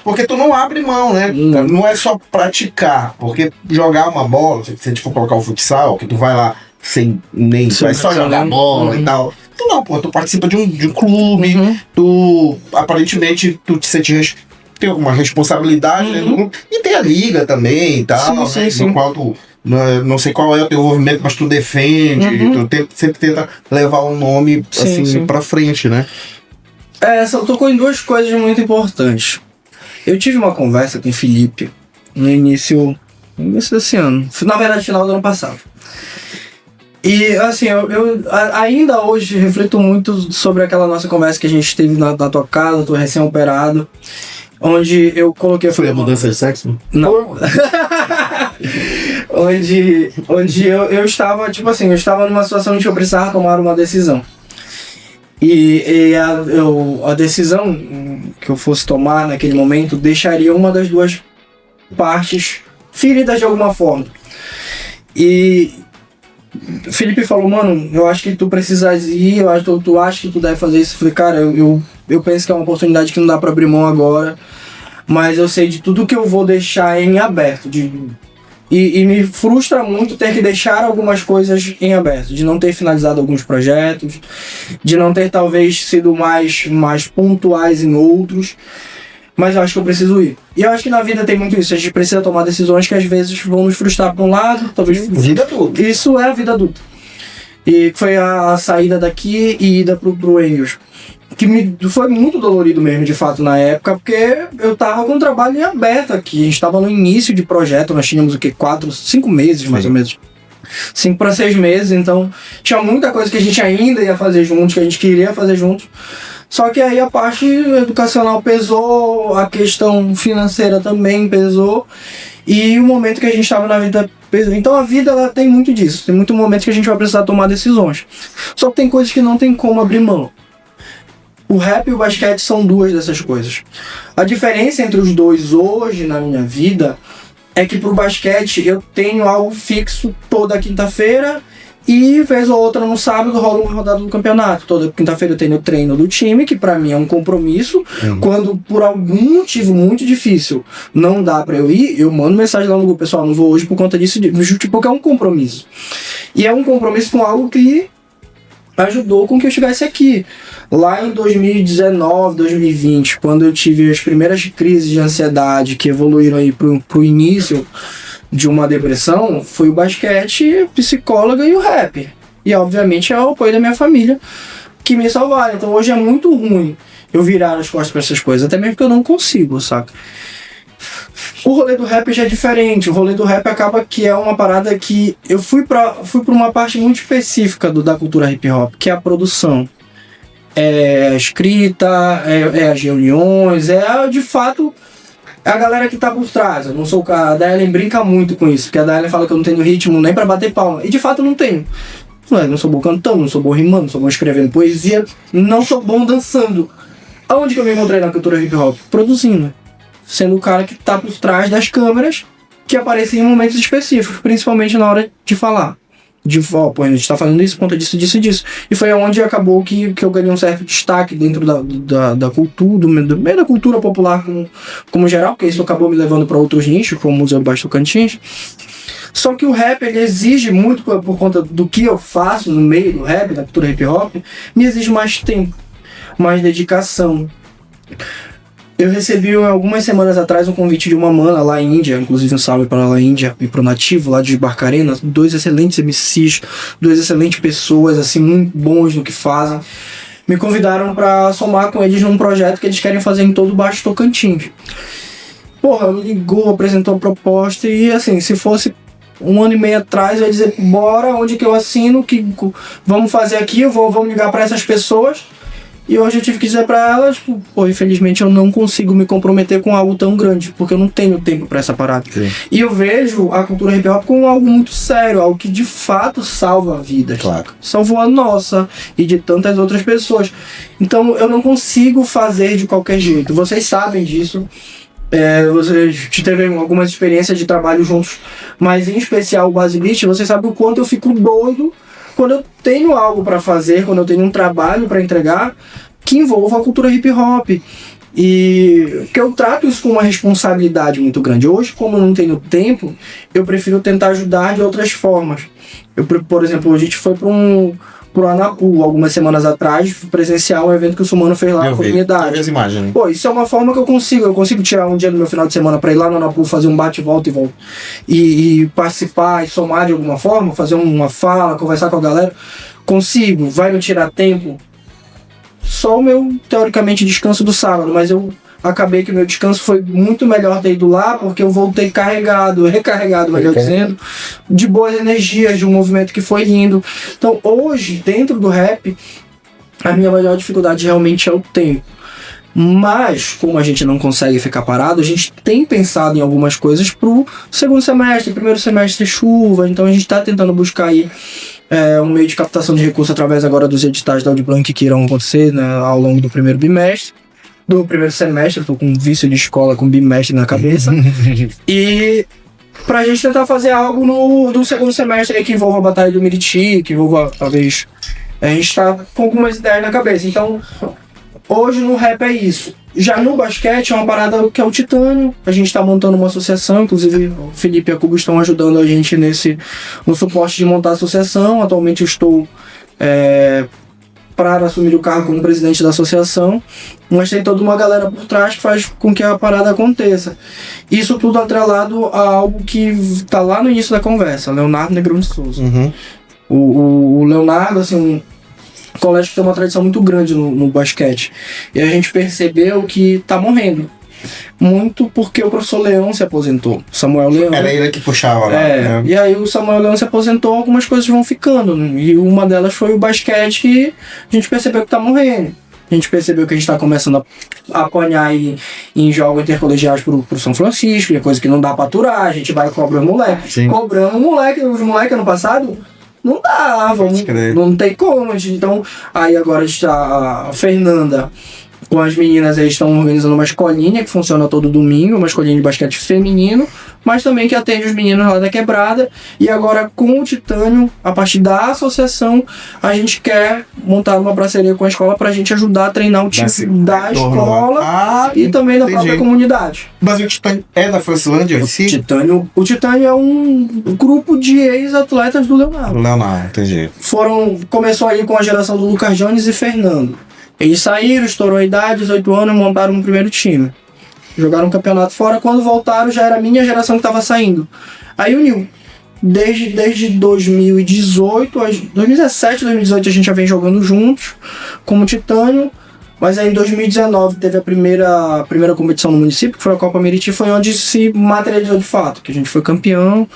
Speaker 1: porque tu não abre mão, né? Não é só praticar, porque jogar uma bola, se a gente for colocar o futsal, que tu vai lá sem nem, vai só jogar bola e tal. Tu não, tu participa de um clube, tu aparentemente tu te sente tem alguma responsabilidade, né? E tem a liga também e tal, no qual tu não sei qual é o teu envolvimento, mas tu defende, tu sempre tenta levar o nome assim pra frente, né?
Speaker 3: Você tocou em duas coisas muito importantes. Eu tive uma conversa com o Felipe no início desse ano, na verdade, final do ano passado. E assim, eu ainda hoje reflito muito sobre aquela nossa conversa que a gente teve na tua casa, tu recém-operado, onde eu coloquei...
Speaker 1: Foi a mudança de sexo?
Speaker 3: Não. onde eu estava, tipo assim, eu estava numa situação em que eu precisava tomar uma decisão. E a decisão que eu fosse tomar naquele momento deixaria uma das duas partes feridas de alguma forma. E Felipe falou, mano, eu acho que tu precisas ir, tu acha que tu deve fazer isso. Eu falei, cara, eu penso que é uma oportunidade que não dá pra abrir mão agora, mas eu sei de tudo que eu vou deixar em aberto. E me frustra muito ter que deixar algumas coisas em aberto, de não ter finalizado alguns projetos, de não ter talvez sido mais pontuais em outros, mas eu acho que eu preciso ir. E eu acho que na vida tem muito isso, a gente precisa tomar decisões que às vezes vão nos frustrar para um lado, talvez...
Speaker 1: Vida adulta.
Speaker 3: Isso é a vida adulta. E foi a saída daqui e ida pro Engels. Que foi muito dolorido mesmo, de fato, na época, porque eu tava com um trabalho em aberto aqui. A gente tava no início de projeto, nós tínhamos o quê? 5 meses, mais ou menos. 5 para 6 meses, então tinha muita coisa que a gente ainda ia fazer juntos, que a gente queria fazer juntos. Só que aí a parte educacional pesou, a questão financeira também pesou, e o momento que a gente estava na vida pesou. Então a vida, ela tem muito disso, tem muito momento que a gente vai precisar tomar decisões. Só que tem coisas que não tem como abrir mão. O rap e o basquete são duas dessas coisas. A diferença entre os dois hoje na minha vida é que pro basquete eu tenho algo fixo toda quinta-feira e vez ou outra no sábado rola uma rodada do campeonato. Toda quinta-feira eu tenho o treino do time, que pra mim é um compromisso. Quando por algum motivo muito difícil não dá pra eu ir, eu mando mensagem lá no grupo, pessoal, não vou hoje por conta disso, porque é um compromisso. E é um compromisso com algo que ajudou com que eu estivesse aqui. Lá em 2019, 2020, quando eu tive as primeiras crises de ansiedade que evoluíram aí pro início de uma depressão, foi o basquete, a psicóloga e o rap. E obviamente é o apoio da minha família que me salvaram. Então hoje é muito ruim eu virar as costas para essas coisas, até mesmo porque eu não consigo, saca? O rolê do rap já é diferente. O rolê do rap acaba que é uma parada que eu fui pra uma parte muito específica da cultura hip hop, que é a produção. É a escrita, é as reuniões, de fato a galera que tá por trás. Eu não sou o cara. A Daelen brinca muito com isso, porque a Daelen fala que eu não tenho ritmo nem pra bater palma. E de fato eu não tenho. Não sou bom cantando, não sou bom rimando, não sou bom escrevendo poesia, não sou bom dançando. Aonde que eu me encontrei na cultura hip hop? Produzindo. Sendo o cara que tá por trás das câmeras, que aparecem em momentos específicos, principalmente na hora de falar. Pô, a gente tá fazendo isso por conta disso, disso e disso. E foi onde acabou que eu ganhei um certo destaque dentro da cultura, do meio da cultura popular como geral, porque isso acabou me levando para outros nichos, como o Museu do Baixo Tocantins. Só que o rap, ele exige muito, por conta do que eu faço no meio do rap, da cultura hip hop, me exige mais tempo, mais dedicação. Eu recebi algumas semanas atrás um convite de uma mana lá em Índia, inclusive um salve para lá Índia e pro Nativo lá de Barcarena, 2 excelentes MCs, 2 excelentes pessoas, assim, muito bons no que fazem. Me convidaram para somar com eles num projeto que eles querem fazer em todo o Baixo Tocantins. Porra, me ligou, apresentou a proposta e assim, se fosse 1 ano e meio atrás, eu ia dizer, bora, onde que eu assino, que vamos fazer aqui, vamos ligar para essas pessoas. E hoje eu tive que dizer pra elas, tipo, pô, infelizmente eu não consigo me comprometer com algo tão grande, porque eu não tenho tempo pra essa parada. Sim. E eu vejo a cultura hip hop como algo muito sério, algo que de fato salva vidas.
Speaker 1: Claro.
Speaker 3: Salvou a nossa e de tantas outras pessoas. Então eu não consigo fazer de qualquer jeito. Vocês sabem disso. Vocês tiveram algumas experiências de trabalho juntos, mas em especial o Basibit, vocês sabem o quanto eu fico doido quando eu tenho algo para fazer, quando eu tenho um trabalho para entregar que envolva a cultura hip hop. E que eu trato isso com uma responsabilidade muito grande. Hoje, como eu não tenho tempo, eu prefiro tentar ajudar de outras formas. Por exemplo, a gente foi para pro Anapu, algumas semanas atrás, presenciar um evento que o Sumano fez lá na comunidade.
Speaker 1: As imagens.
Speaker 3: Pô, isso é uma forma que eu consigo tirar um dia do meu final de semana pra ir lá no Anapu, fazer um bate, volta e volta, e participar e somar de alguma forma, fazer uma fala, conversar com a galera. Consigo, vai me tirar tempo. Só o meu, teoricamente, descanso do sábado, mas eu acabei que o meu descanso foi muito melhor ter ido lá, porque eu voltei recarregado, melhor dizendo, de boas energias, de um movimento que foi lindo. Então hoje, dentro do rap, a minha maior dificuldade realmente é o tempo. Mas, como a gente não consegue ficar parado, a gente tem pensado em algumas coisas pro segundo semestre, primeiro semestre chuva, então a gente tá tentando buscar aí um meio de captação de recursos através agora dos editais da Audiblanc que irão acontecer, né, ao longo do primeiro bimestre. Do primeiro semestre, eu tô com vício de escola, com bimestre na cabeça. E pra gente tentar fazer algo no segundo semestre aí que envolva a Batalha do Miriti, que envolva, talvez, a gente tá com algumas ideias na cabeça. Então, hoje no rap é isso. Já no basquete é uma parada que é o Titânio. A gente tá montando uma associação, inclusive o Felipe e a Cuba estão ajudando a gente no suporte de montar a associação. Atualmente eu estou para assumir o cargo como presidente da associação, mas tem toda uma galera por trás que faz com que a parada aconteça. Isso tudo atrelado a algo que tá lá no início da conversa, Leonardo Negrão de Souza.
Speaker 1: Uhum.
Speaker 3: O Leonardo, assim, um colégio que tem uma tradição muito grande no basquete, e a gente percebeu que tá morrendo. Muito porque o professor Leão se aposentou. Samuel Leão.
Speaker 1: Era ele que puxava lá. Né?
Speaker 3: E aí o Samuel Leão se aposentou, algumas coisas vão ficando. E uma delas foi o basquete, que a gente percebeu que tá morrendo. A gente percebeu que a gente tá começando a apanhar em jogos intercolegiais pro São Francisco, que é coisa que não dá pra aturar. A gente vai e cobra os moleques. Cobramos os moleques ano passado. Não davam, não tem como. Então, aí agora a Fernanda com as meninas aí estão organizando uma escolinha que funciona todo domingo, uma escolinha de basquete feminino, mas também que atende os meninos lá da quebrada. E agora com o Titânio, a partir da associação, a gente quer montar uma parceria com a escola pra gente ajudar a treinar o time da escola e também da própria comunidade.
Speaker 1: Mas o Titânio é da Francilândia?
Speaker 3: O Titânio é um grupo de ex-atletas do Leonardo.
Speaker 1: Entendi.
Speaker 3: Começou aí com a geração do Lucas Jones e Fernando. Eles saíram, estourou a idade, 18 anos, e montaram um primeiro time. Jogaram um campeonato fora, quando voltaram já era a minha geração que estava saindo. Aí uniu. Desde 2018, 2017, 2018 a gente já vem jogando juntos, como Titânio. Mas aí em 2019 teve a primeira competição no município, que foi a Copa Miriti, foi onde se materializou de fato, que a gente foi campeão.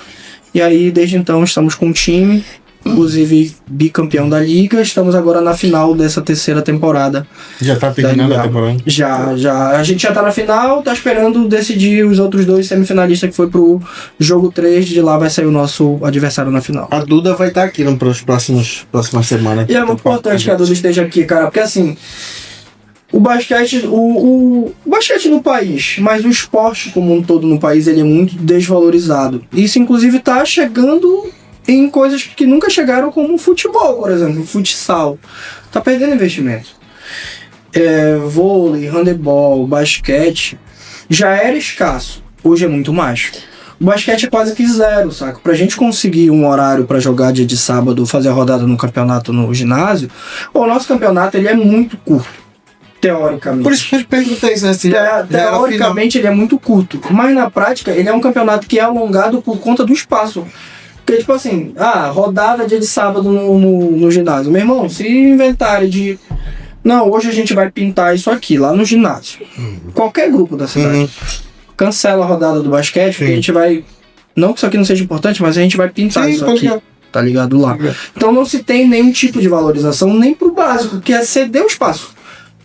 Speaker 3: E aí desde então estamos com um time, inclusive bicampeão da liga. Estamos agora na final dessa terceira temporada.
Speaker 1: Já tá terminando a temporada?
Speaker 3: Já. A gente já tá na final, tá esperando decidir os outros dois semifinalistas que foi pro jogo 3, de lá vai sair o nosso adversário na final.
Speaker 1: A Duda vai estar aqui nas próximas semanas.
Speaker 3: E é muito importante que a Duda esteja aqui, cara, porque assim, o basquete, o basquete no país, mas o esporte como um todo no país, ele é muito desvalorizado. Isso inclusive tá chegando em coisas que nunca chegaram, como o futebol, por exemplo, o futsal. Tá perdendo investimento. Vôlei, handebol, basquete, já era escasso. Hoje é muito mais. O basquete é quase que zero, saca? Pra gente conseguir um horário pra jogar dia de sábado, fazer a rodada no campeonato no ginásio, o nosso campeonato ele é muito curto. Teoricamente.
Speaker 1: Por isso que eu te perguntei isso, né? Assim,
Speaker 3: teoricamente ele é muito curto, mas na prática ele é um campeonato que é alongado por conta do espaço. Porque, tipo assim, rodada dia de sábado no ginásio. Meu irmão, se inventarem de... Não, hoje a gente vai pintar isso aqui, lá no ginásio. Qualquer grupo da cidade. Cancela a rodada do basquete, porque a gente vai... Não que isso aqui não seja importante, mas a gente vai pintar isso aqui. Tá ligado lá. Então não se tem nenhum tipo de valorização, nem pro básico, que é ceder o espaço.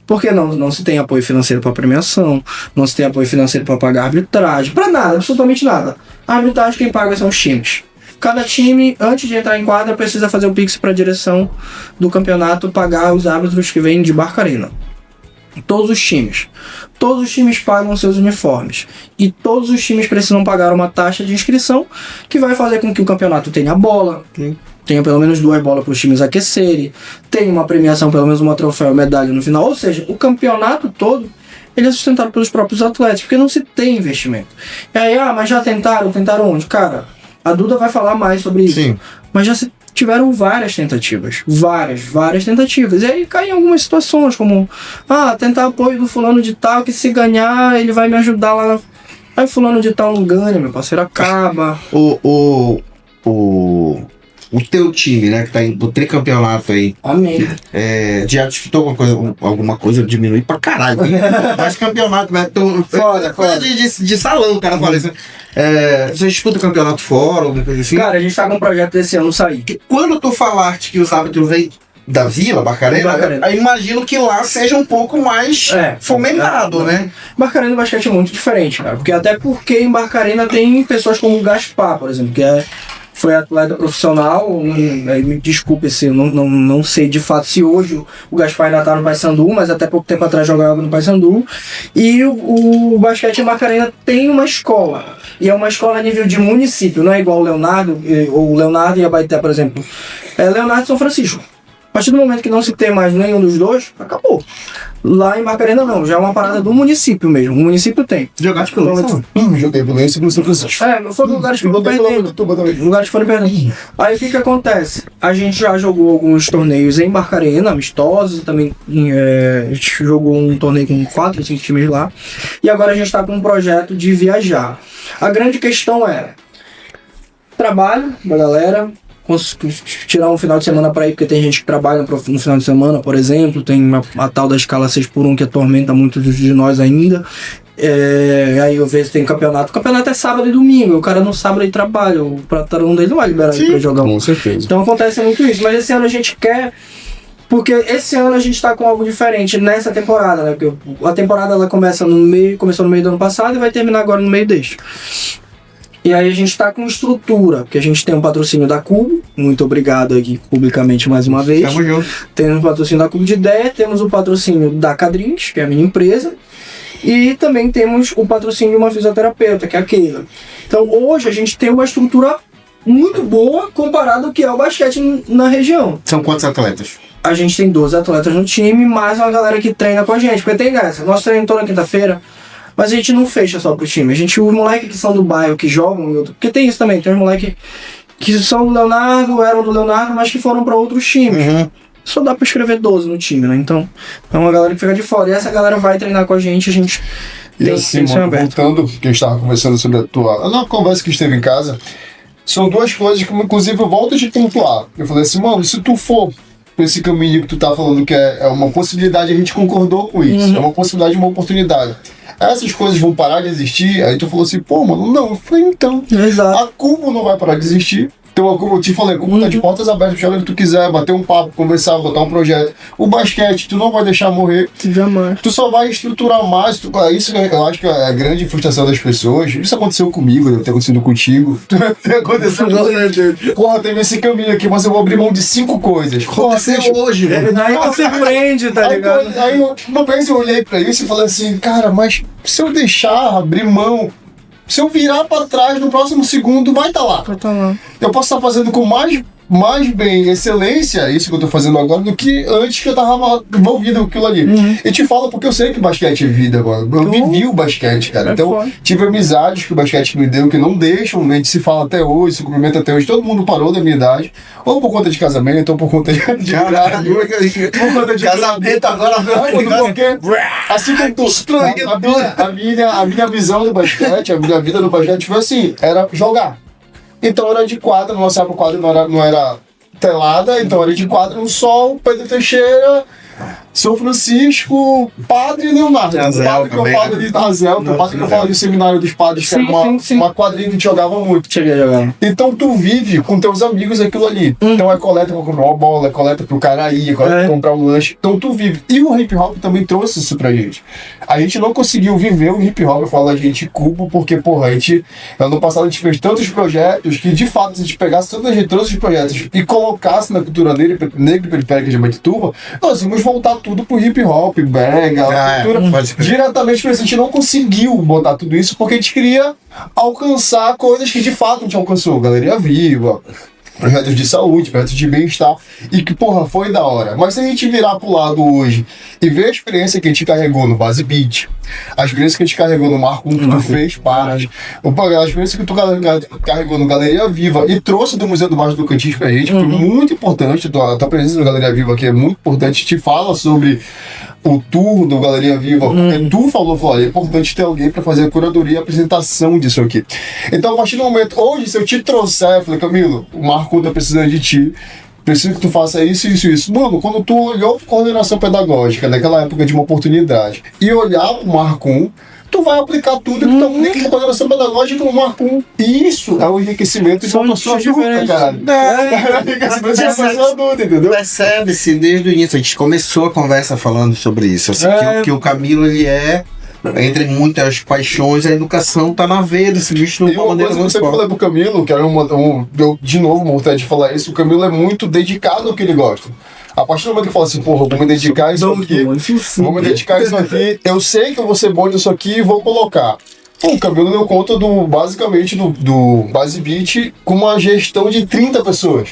Speaker 3: Porque não se tem apoio financeiro para premiação, não se tem apoio financeiro para pagar arbitragem, para nada, absolutamente nada. A arbitragem quem paga são os times. Cada time, antes de entrar em quadra, precisa fazer o pix para a direção do campeonato pagar os árbitros que vêm de Barcarena. Todos os times. Todos os times pagam seus uniformes. E todos os times precisam pagar uma taxa de inscrição que vai fazer com que o campeonato tenha bola, tenha pelo menos 2 bolas para os times aquecerem, tenha uma premiação, pelo menos uma troféu, medalha no final. Ou seja, o campeonato todo ele é sustentado pelos próprios atletas, porque não se tem investimento. E aí, mas já tentaram onde? Cara, a Duda vai falar mais sobre isso. Sim. Mas tiveram várias tentativas. Várias tentativas. E aí caem em algumas situações, como tentar apoio do fulano de tal, que se ganhar, ele vai me ajudar lá na... Aí fulano de tal não ganha, meu parceiro, acaba.
Speaker 1: O teu time, né, que tá indo pro tricampeonato aí.
Speaker 3: Amém.
Speaker 1: Já disputou alguma coisa, diminui pra caralho. Mas campeonato, né? Coisa de salão, o cara fala isso. Você disputa campeonato fora, alguma coisa assim?
Speaker 3: Cara, a gente tá com um projeto desse ano sair.
Speaker 1: Quando tu falaste que os árbitros vêm da Vila, Barcarena, eu imagino que lá seja um pouco mais fomentado, né?
Speaker 3: Barcarena e basquete é muito diferente, cara. Porque em Barcarena tem pessoas como o Gaspar, por exemplo, que foi atleta profissional, me desculpe se eu não sei de fato se hoje o Gaspar ainda tá no Paysandu, mas até pouco tempo atrás jogava no Paysandu. E o basquete em Barcarena tem uma escola, e é uma escola a nível de município, não é igual o Leonardo e Abaeté, por exemplo. Leonardo e São Francisco. A partir do momento que não se tem mais nenhum dos dois, acabou. Lá em Barcarena não, já é uma parada do município mesmo. O município tem.
Speaker 2: Jogaste pelo Leite? Joguei pelo Leite e pelo São Francisco.
Speaker 3: Não foi lugares que foram perdendo. Lugares que foram perdendo. Aí o que acontece? A gente já jogou alguns torneios em Barcarena, amistosos, também a gente jogou um torneio com 4 ou 5 times lá. E agora a gente está com um projeto de viajar. A grande questão é trabalho da galera, tirar um final de semana para ir, porque tem gente que trabalha no final de semana, por exemplo, tem a tal da escala 6x1 que atormenta muitos de nós ainda. Aí eu vejo tem campeonato. O campeonato é sábado e domingo, o cara no sábado ele trabalha, o patrão dele não vai liberar ele pra jogar.
Speaker 2: Com certeza.
Speaker 3: Então acontece muito isso, mas esse ano a gente quer. Porque esse ano a gente tá com algo diferente nessa temporada, né? Porque a temporada ela começou no meio do ano passado e vai terminar agora no meio deste. E aí a gente está com estrutura, porque a gente tem um patrocínio da Cubo, muito obrigado aqui publicamente mais uma vez.
Speaker 1: Tamo junto.
Speaker 3: Temos o patrocínio da Cubo de Ideia, temos o patrocínio da Cadrins, que é a minha empresa, e também temos o patrocínio de uma fisioterapeuta, que é a Keila. Então hoje a gente tem uma estrutura muito boa comparado ao que é o basquete na região.
Speaker 1: São quantos atletas?
Speaker 3: A gente tem 12 atletas no time, mais uma galera que treina com a gente, porque tem essa. Nós treinamos toda quinta-feira. Mas a gente não fecha só pro time. Os moleques que são do bairro, que jogam, porque tem isso também, tem os moleques que são do Leonardo, eram do Leonardo, mas que foram pra outros times. Uhum. Só dá pra escrever 12 no time, né? Então, é uma galera que fica de fora. E essa galera vai treinar com a gente
Speaker 2: e assim, mano, voltando, que a gente tava conversando sobre na conversa que esteve em casa, são duas coisas que, inclusive, eu volto a te pontuar. Eu falei assim, mano, se tu for por esse caminho que tu tá falando, que é uma possibilidade, a gente concordou com isso. É uma possibilidade, uma oportunidade. Essas coisas vão parar de existir. Aí tu falou assim, pô, mano, não. Eu falei, então.
Speaker 3: Exato.
Speaker 2: A Cubo não vai parar de existir. Então, como eu te falei, a Cubo tá de portas abertas, joga o que tu quiser, bater um papo, conversar, botar um projeto. O basquete, tu não vai deixar morrer.
Speaker 3: Jamais.
Speaker 2: Tu só vai estruturar mais. Isso eu acho que é a grande frustração das pessoas. Isso aconteceu comigo, deve ter acontecido contigo. Aconteceu comigo. Porra, teve esse caminho aqui, mas eu vou abrir mão de 5 coisas.
Speaker 1: Aconteceu hoje, mano.
Speaker 3: Aí tu se prende, tá ligado?
Speaker 2: Aí uma vez eu olhei pra isso e falei assim, cara, mas se eu deixar abrir mão, se eu virar pra trás no próximo segundo, vai estar lá.
Speaker 3: Vai tá lá.
Speaker 2: Eu posso estar fazendo com mais bem excelência, isso que eu tô fazendo agora, do que antes que eu tava envolvido com aquilo ali. E te falo porque eu sei que basquete é vida, mano. Eu vivi o basquete, cara. Então, tive amizades que o basquete me deu, que não deixam, a gente se fala até hoje, se cumprimenta até hoje. Todo mundo parou da minha idade, ou por conta de casamento, ou por conta de idade. Por conta de
Speaker 1: casamento agora,
Speaker 2: porque assim como tu, a minha visão do basquete, a minha vida no basquete foi assim, era jogar. Então era de quadra, nossa época quadra não era telada, então era de quadra no sol, Pedro Teixeira, São Francisco, Padre Leonardo. O padre que eu falo ali da Razel, o padre que eu falo ali do Seminário dos Padres, que era uma quadrinha que a gente jogava muito.
Speaker 3: Cheguei a jogar.
Speaker 2: Então tu vive com teus amigos aquilo ali. Então é coleta pra comprar uma bola, é coleta pro cara ir, é coleta pra comprar um lanche. Então tu vive. E o hip hop também trouxe isso pra gente. A gente não conseguiu viver o hip hop, eu falo a gente culpa, porque, porra, ano passado a gente fez tantos projetos que, de fato, se a gente pegasse todos os projetos e colocasse na cultura negra periférica de Maituba, nós íamos voltar tudo pro hip hop, brega, cultura. Diretamente pra isso, a gente não conseguiu botar tudo isso porque a gente queria alcançar coisas que de fato a gente alcançou. Galeria Viva, projetos de saúde, projetos de bem-estar, e que, porra, foi da hora. Mas se a gente virar pro lado hoje e ver a experiência que a gente carregou no Base Beat, a experiência que a gente carregou no Marco 1, que tu fez parte, a experiência que tu carregou no Galeria Viva e trouxe do Museu do Baixo do Tocantins pra gente, foi muito importante, a tua presença no Galeria Viva aqui é muito importante, te fala sobre o tour do Galeria Viva, porque tu falou, é importante ter alguém para fazer a curadoria e a apresentação disso aqui. Então, a partir do momento, hoje, se eu te trouxer, eu falei, Camilo, o Marco tá precisando de ti, preciso que tu faça isso, isso, isso. Mano, quando tu olhou pra coordenação pedagógica, naquela época de uma oportunidade, e olhar pro Marco 1, tu vai aplicar tudo que tá dentro da coordenação pedagógica no Marco 1. E isso é o enriquecimento de uma pessoa adulta, cara. É o enriquecimento de uma pessoa adulta, entendeu?
Speaker 1: Percebe-se desde o início, a gente começou a conversa falando sobre isso, assim, que o Camilo, ele é, entre muitas paixões, a educação tá na veia desse bicho de uma maneira muito forte. Eu falei pro Camilo, que era eu de novo uma vontade de falar isso, o Camilo é muito dedicado ao que ele gosta. A partir do momento que ele fala assim, porra, vou me dedicar a isso aqui, eu sei que eu vou ser bom nisso aqui e vou colocar. O Camilo deu conta basicamente do Base Beat com uma gestão de 30 pessoas.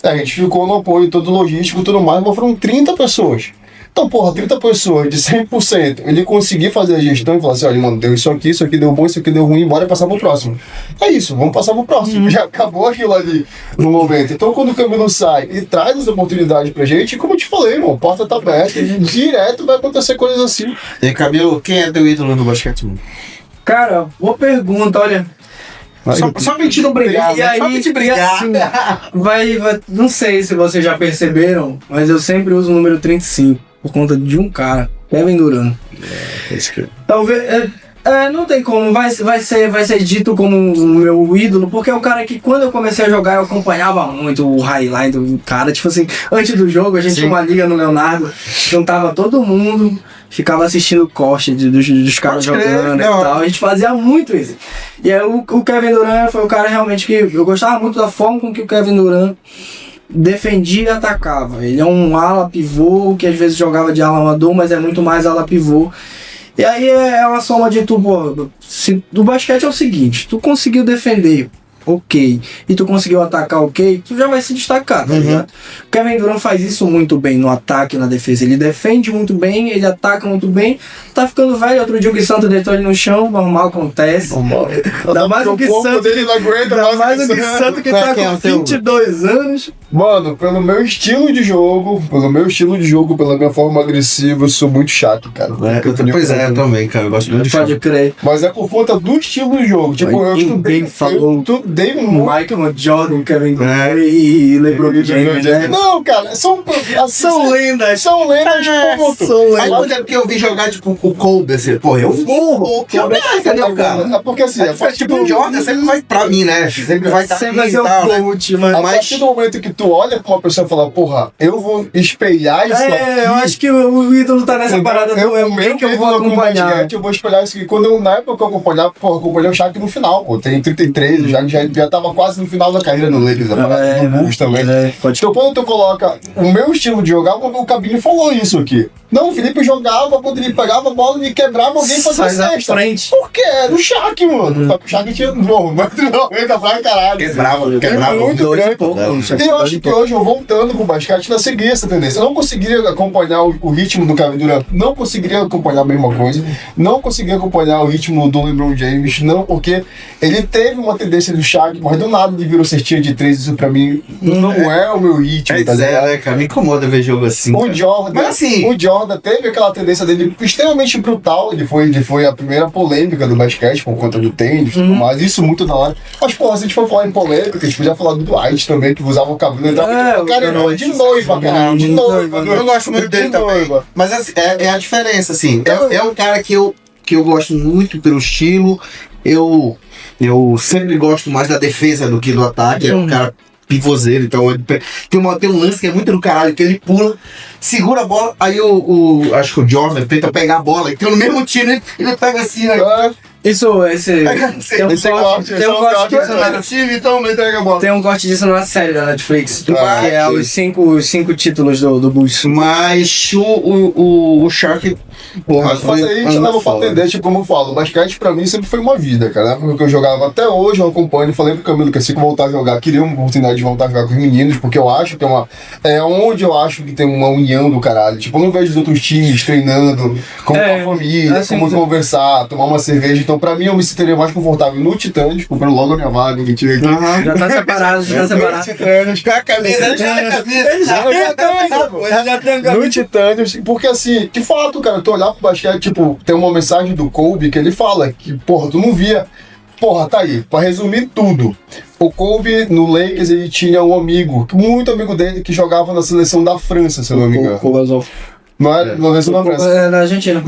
Speaker 1: A gente ficou no apoio todo logístico e tudo mais, mas foram 30 pessoas. Então, porra, 30 pessoas de 100%, ele conseguir fazer a gestão e falar assim, olha, mano, deu isso aqui deu bom, isso aqui deu ruim, bora passar pro próximo. É isso, vamos passar pro próximo. Já acabou aquilo ali no momento. Então, quando o Camilo sai e traz as oportunidades pra gente, como eu te falei, irmão, a porta tá aberta, direto vai acontecer coisas assim. E Camilo, quem é teu ídolo no basquete?
Speaker 3: Cara, boa pergunta, olha.
Speaker 1: Só pra gente não brigar,
Speaker 3: e aí, só pra gente brigar. Assim, não sei se vocês já perceberam, mas eu sempre uso o número 35 por conta de um cara, Kevin Durant. Talvez. Não tem como, vai ser dito como o meu ídolo, porque é o cara que quando eu comecei a jogar eu acompanhava muito o highlight do cara. Tipo assim, antes do jogo a gente tinha uma liga no Leonardo, juntava todo mundo, ficava assistindo o corte dos caras jogando e tal. A gente fazia muito isso. E aí o Kevin Durant foi o cara realmente que eu gostava muito da forma com que o Kevin Durant defendia e atacava. Ele é um ala pivô que às vezes jogava de ala amador, mas é muito mais ala pivô. E aí é uma soma de tudo. Do basquete é o seguinte, tu conseguiu defender, ok, e tu conseguiu atacar, ok, tu já vai se destacar, tá ligado? O Kevin Durant faz isso muito bem no ataque e na defesa. Ele defende muito bem, ele ataca muito bem. Tá ficando velho, outro dia o Gui Santos deitou ele no chão, normal, acontece. Dá mais o Gui Santos que tá com 22 anos.
Speaker 2: Mano, pelo meu estilo de jogo, pela minha forma agressiva, eu sou muito chato, cara.
Speaker 1: Eu também, cara, eu gosto muito de
Speaker 3: Pode crer.
Speaker 2: Mas é por conta do estilo de jogo. Tipo, eu estudei muito.
Speaker 3: Michael Jordan, Kevin Durant e LeBron James, né?
Speaker 2: Não, cara, são lendas. São lendas, ponto.
Speaker 1: Aí quando é porque eu vi jogar, tipo, com o Kobe, assim, porra, eu vou, cadê o cara?
Speaker 2: É porque assim,
Speaker 1: tipo, o Jordan sempre vai pra mim, né? Sempre vai estar
Speaker 3: sempre vai ser o coach, mano.
Speaker 2: A partir do momento que tu olha pra uma pessoa e fala, porra, eu vou espelhar isso aqui.
Speaker 3: Eu acho que o ídolo tá nessa parada do alguém que eu vou acompanhar.
Speaker 2: Eu vou espelhar isso aqui. Na época que eu acompanhava, acompanhei o Shaq no final, pô. Tem 33, o Shaq já tava quase no final da carreira no Lakers, também. Então quando tu coloca o meu estilo de jogar, o Cabinho falou isso aqui. Não, o Felipe jogava, quando ele pegava a bola e quebrava, alguém fazia cesta. Por quê? Era o Shaq, mano. Só que o Shaq tinha um metro pra caralho.
Speaker 1: Quebrava
Speaker 2: muito grande. E eu acho que hoje eu voltando pro basquete, ainda segui essa tendência. Eu não conseguiria acompanhar o ritmo do Kevin Durant, não conseguiria acompanhar a mesma coisa, não conseguiria acompanhar o ritmo do LeBron James, não, porque ele teve uma tendência do Shaq, mas do nada ele virou cestinha de 3, isso pra mim não é o meu ritmo.
Speaker 1: Cara, me incomoda ver jogo assim.
Speaker 2: O Jordan teve aquela tendência dele extremamente brutal, ele foi a primeira polêmica do basquete por conta do tênis, tudo mais, isso muito da hora. Mas, pô, se a gente for falar em polêmica, a gente podia falar do Dwight também, que usava o cabelo e entrava de noiva, cara. De noiva.
Speaker 1: Eu gosto muito dele também. Mas assim, é a diferença, assim. É um cara que eu gosto muito pelo estilo. Eu sempre gosto mais da defesa do que do ataque. É um cara pivôzeiro, então tem um lance que é muito do caralho, que ele pula, segura a bola, aí acho que o Jordan tenta pegar a bola, então no mesmo tiro ele pega assim, né?
Speaker 3: Tem um corte disso na série da Netflix, que é os cinco títulos do Bulls.
Speaker 1: Mas o Shaq,
Speaker 2: Porra, mas aí a gente leva pra entender, tipo, como eu falo, o basquete pra mim sempre foi uma vida, cara. Porque eu jogava até hoje, eu acompanho, falei pro Camilo que assim que eu voltar a jogar, queria uma oportunidade de voltar a jogar com os meninos, porque eu acho que é onde eu acho que tem uma união do caralho. Tipo, eu não vejo os outros times treinando, como uma família,
Speaker 3: assim,
Speaker 2: como conversar, tomar uma cerveja. Então, pra mim, eu me sentiria mais confortável no Titãs, comprando logo a minha vaga, que tive aqui.
Speaker 3: Já tá separado, já tá separado.
Speaker 2: Titãs, com a camisa, no Titânios, porque assim, de fato, cara, tu olhar pro basquete, tipo, tem uma mensagem do Kobe que ele fala que, porra, tu não via. Porra, tá aí, pra resumir tudo. O Kobe, no Lakers, ele tinha um amigo, muito amigo dele, que jogava na seleção da França, se eu não me engano. Não é? Na seleção da França.
Speaker 3: É, na Argentina.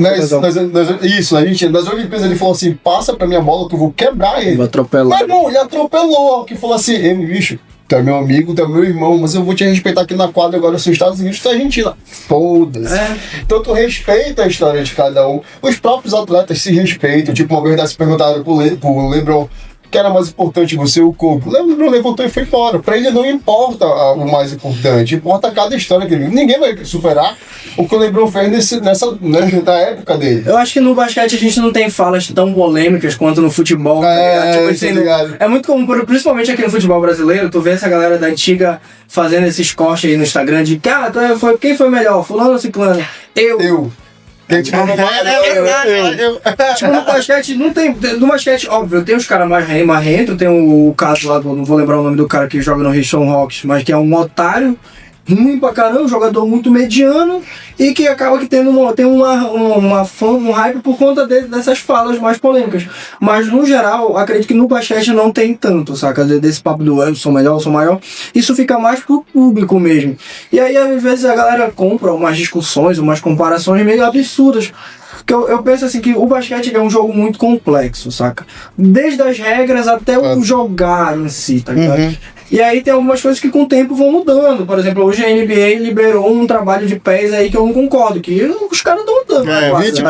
Speaker 2: Isso, na Argentina. Nas Olimpíadas ele falou assim, passa pra minha bola que eu vou quebrar ele.
Speaker 3: Vou atropelar.
Speaker 2: Mas não, ele atropelou, que falou assim, ei, bicho, tu é meu amigo, tu é meu irmão, mas eu vou te respeitar aqui na quadra agora, nos Estados Unidos, tu é Argentina. Foda-se. Então tu respeita a história de cada um. Os próprios atletas se respeitam. Tipo, uma vez se perguntaram pro LeBron, que era mais importante, você ou o Kobe? O LeBron levantou e foi embora. Pra ele não importa o mais importante, importa cada história que ele vive. Ninguém vai superar o que o LeBron fez na época dele.
Speaker 3: Eu acho que no basquete a gente não tem falas tão polêmicas quanto no futebol. É muito comum, principalmente aqui no futebol brasileiro, tu vê essa galera da antiga fazendo esses cortes aí no Instagram de quem foi melhor, fulano ou ciclano? Eu. Tipo, no basquete não tem. No basquete, óbvio, tem os caras mais marrentos, tem o caso lá não vou lembrar o nome do cara que joga no Houston Rockets, mas que é um otário, ruim pra caramba, um jogador muito mediano e que acaba que tem uma fama, um hype por conta dessas falas mais polêmicas. Mas no geral, acredito que no basquete não tem tanto, saca? Desse papo do eu sou melhor, eu sou maior. Isso fica mais pro público mesmo. E aí, às vezes, a galera compra umas discussões, umas comparações meio absurdas. Que eu penso assim que o basquete é um jogo muito complexo, saca? Desde as regras até o jogar em si, tá ligado? E aí tem algumas coisas que com o tempo vão mudando. Por exemplo, hoje a NBA liberou um trabalho de pés aí que eu não concordo, que os caras estão mudando.
Speaker 2: 20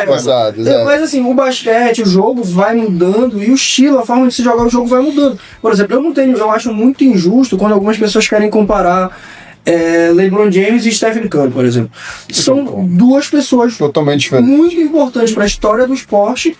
Speaker 2: passados.
Speaker 3: Mas assim, o basquete, o jogo vai mudando e o estilo, a forma de se jogar o jogo vai mudando. Por exemplo, eu acho muito injusto quando algumas pessoas querem comparar LeBron James e Stephen Curry, por exemplo. São duas pessoas
Speaker 2: totalmente diferentes,
Speaker 3: muito importantes para a história do esporte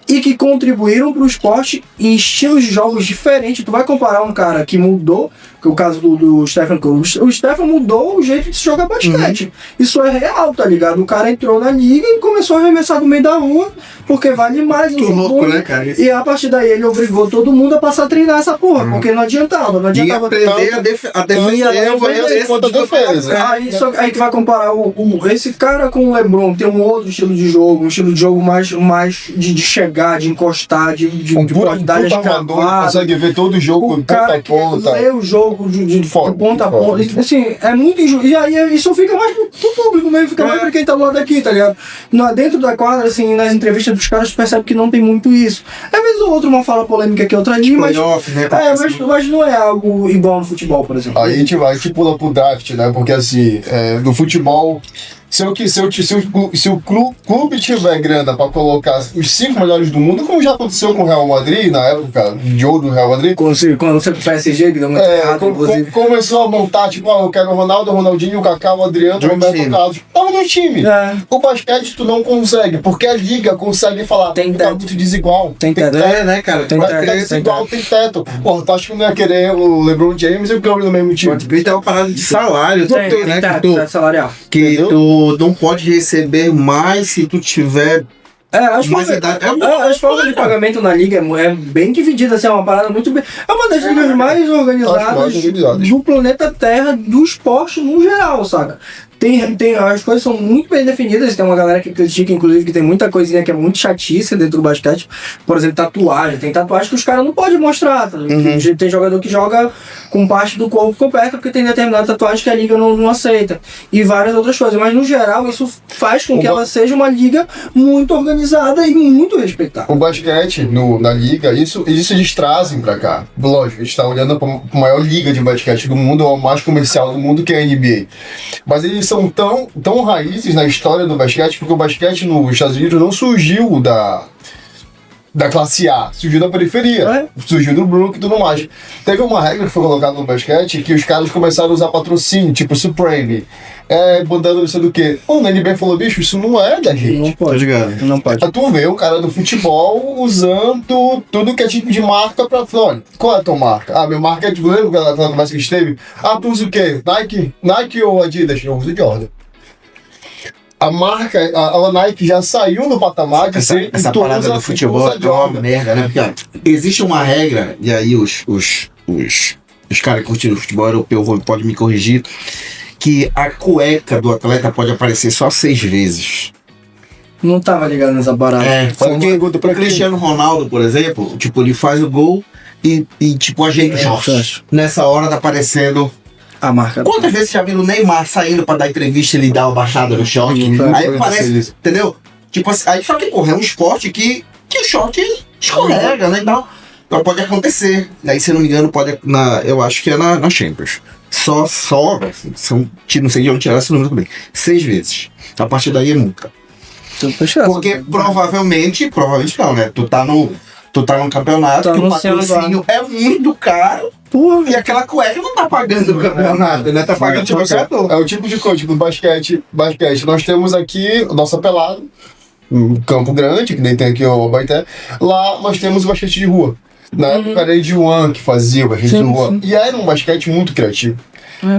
Speaker 3: e que contribuíram para o esporte em estilos de jogos diferentes. Tu vai comparar um cara que mudou, que é o caso do Stephen Curry. O Stephen mudou o jeito de se jogar basquete. Isso é real, tá ligado? O cara entrou na liga e começou a arremessar no meio da rua, porque vale mais.
Speaker 1: Que louco, né, cara?
Speaker 3: E a partir daí ele obrigou todo mundo a passar a treinar essa porra, porque não adiantava.
Speaker 1: E aprender a defender
Speaker 2: contra a defesa.
Speaker 3: Aí tu vai comparar esse cara com o LeBron, tem um outro estilo de jogo mais de chegar, de encostar, de qualidade de cavada.
Speaker 2: Consegue ver todo o jogo
Speaker 3: o cara
Speaker 2: ponta a ponta.
Speaker 3: Lê o jogo de ponta a ponta. Assim, é muito injusto. E aí isso fica mais pro público mesmo, fica mais pra quem tá do lado daqui, tá ligado? Dentro da quadra, assim, nas entrevistas dos caras, tu percebe que não tem muito isso. Às vezes o outro uma fala polêmica aqui, outra ali, mas não é algo igual no futebol, por exemplo.
Speaker 2: Aí a gente pula pro draft, né? Porque assim, no futebol, se o clube tiver grana pra colocar os 5 melhores do mundo, como já aconteceu com o Real Madrid, na época de ouro do Real Madrid.
Speaker 3: Quando você pro PSG, que deu muito errado, inclusive.
Speaker 2: Começou a montar, tipo, eu quero o Ronaldo, o Ronaldinho, o Kaká, o Adriano, o Roberto Carlos. Tava no time. O basquete tu não consegue, porque a liga consegue falar,
Speaker 3: tem
Speaker 2: tá muito desigual.
Speaker 3: Tem teto.
Speaker 1: Né, cara?
Speaker 2: Tem desigual, tem teto. Porra, tu acha que não ia querer o LeBron James e o Curry no mesmo time?
Speaker 1: Tem uma parada de salário,
Speaker 3: tem teto salarial.
Speaker 1: Que tu não pode receber mais se tu tiver
Speaker 3: as formas de pagamento na liga é bem dividida, assim, é uma parada muito bem. É uma das ligas mais organizadas do planeta Terra, do esporte no geral, saca? As coisas são muito bem definidas, tem uma galera que critica, inclusive, que tem muita coisinha que é muito chatice dentro do basquete. Por exemplo, tatuagem. Tem tatuagem que os caras não podem mostrar. Tá? Tem jogador que joga com parte do corpo coberta porque tem determinada tatuagem que a liga não aceita. E várias outras coisas. Mas, no geral, isso faz com que ela seja uma liga muito organizada e muito respeitada.
Speaker 2: O basquete na liga, isso eles trazem pra cá. Lógico, a gente tá olhando pra maior liga de basquete do mundo, a mais comercial do mundo, que é a NBA. Mas eles são tão raízes na história do basquete, porque o basquete nos Estados Unidos não surgiu da classe A, surgiu da periferia, surgiu do Brook e tudo mais. Teve uma regra que foi colocada no basquete que os caras começaram a usar patrocínio, tipo Supreme, bandana não sei do que. O NBA falou, bicho, isso não é da gente.
Speaker 3: Não pode, não pode.
Speaker 2: Tu vê o cara do futebol usando tudo que é tipo de marca pra falar, olha, qual é a tua marca? Ah, minha marca é de lembra aquela conversa que a gente teve? Ah, tu usa o quê? Nike ou Adidas? Eu uso Jordan. A marca, a Nike já saiu do patamar de ser...
Speaker 1: Essa parada do futebol é uma merda, né? Porque ó, existe uma regra, e aí os caras que curtiram o futebol europeu podem me corrigir, que a cueca do atleta pode aparecer só 6 vezes.
Speaker 3: Não tava ligado nessa parada.
Speaker 1: Porque o Cristiano Ronaldo, por exemplo, tipo, ele faz o gol e tipo, ajeita o short. Nessa hora tá aparecendo...
Speaker 3: A marca.
Speaker 1: Quantas vezes você já viu o Neymar saindo pra dar entrevista e ele dá uma baixada no short? Aí parece, entendeu? Tipo assim, aí só que, porra, é um esporte que o short escorrega, né? Então pode acontecer. Aí, se eu não me engano, eu acho que é na Champions. Só, não sei de onde tirar esse número também. 6 vezes. A partir daí é nunca. Porque provavelmente não, né? Tu tá num campeonato que o patrocínio é muito caro. Porra, e aquela cueca não tá pagando o campeonato, né? Tá pagando o jogador.
Speaker 2: É o tipo de coisa, tipo, basquete. Nós temos aqui o nosso apelado, um campo grande, que nem tem aqui o Abaeté. Lá nós temos o basquete de rua. Na época era de Juan que fazia o basquete de rua. E era um basquete muito criativo.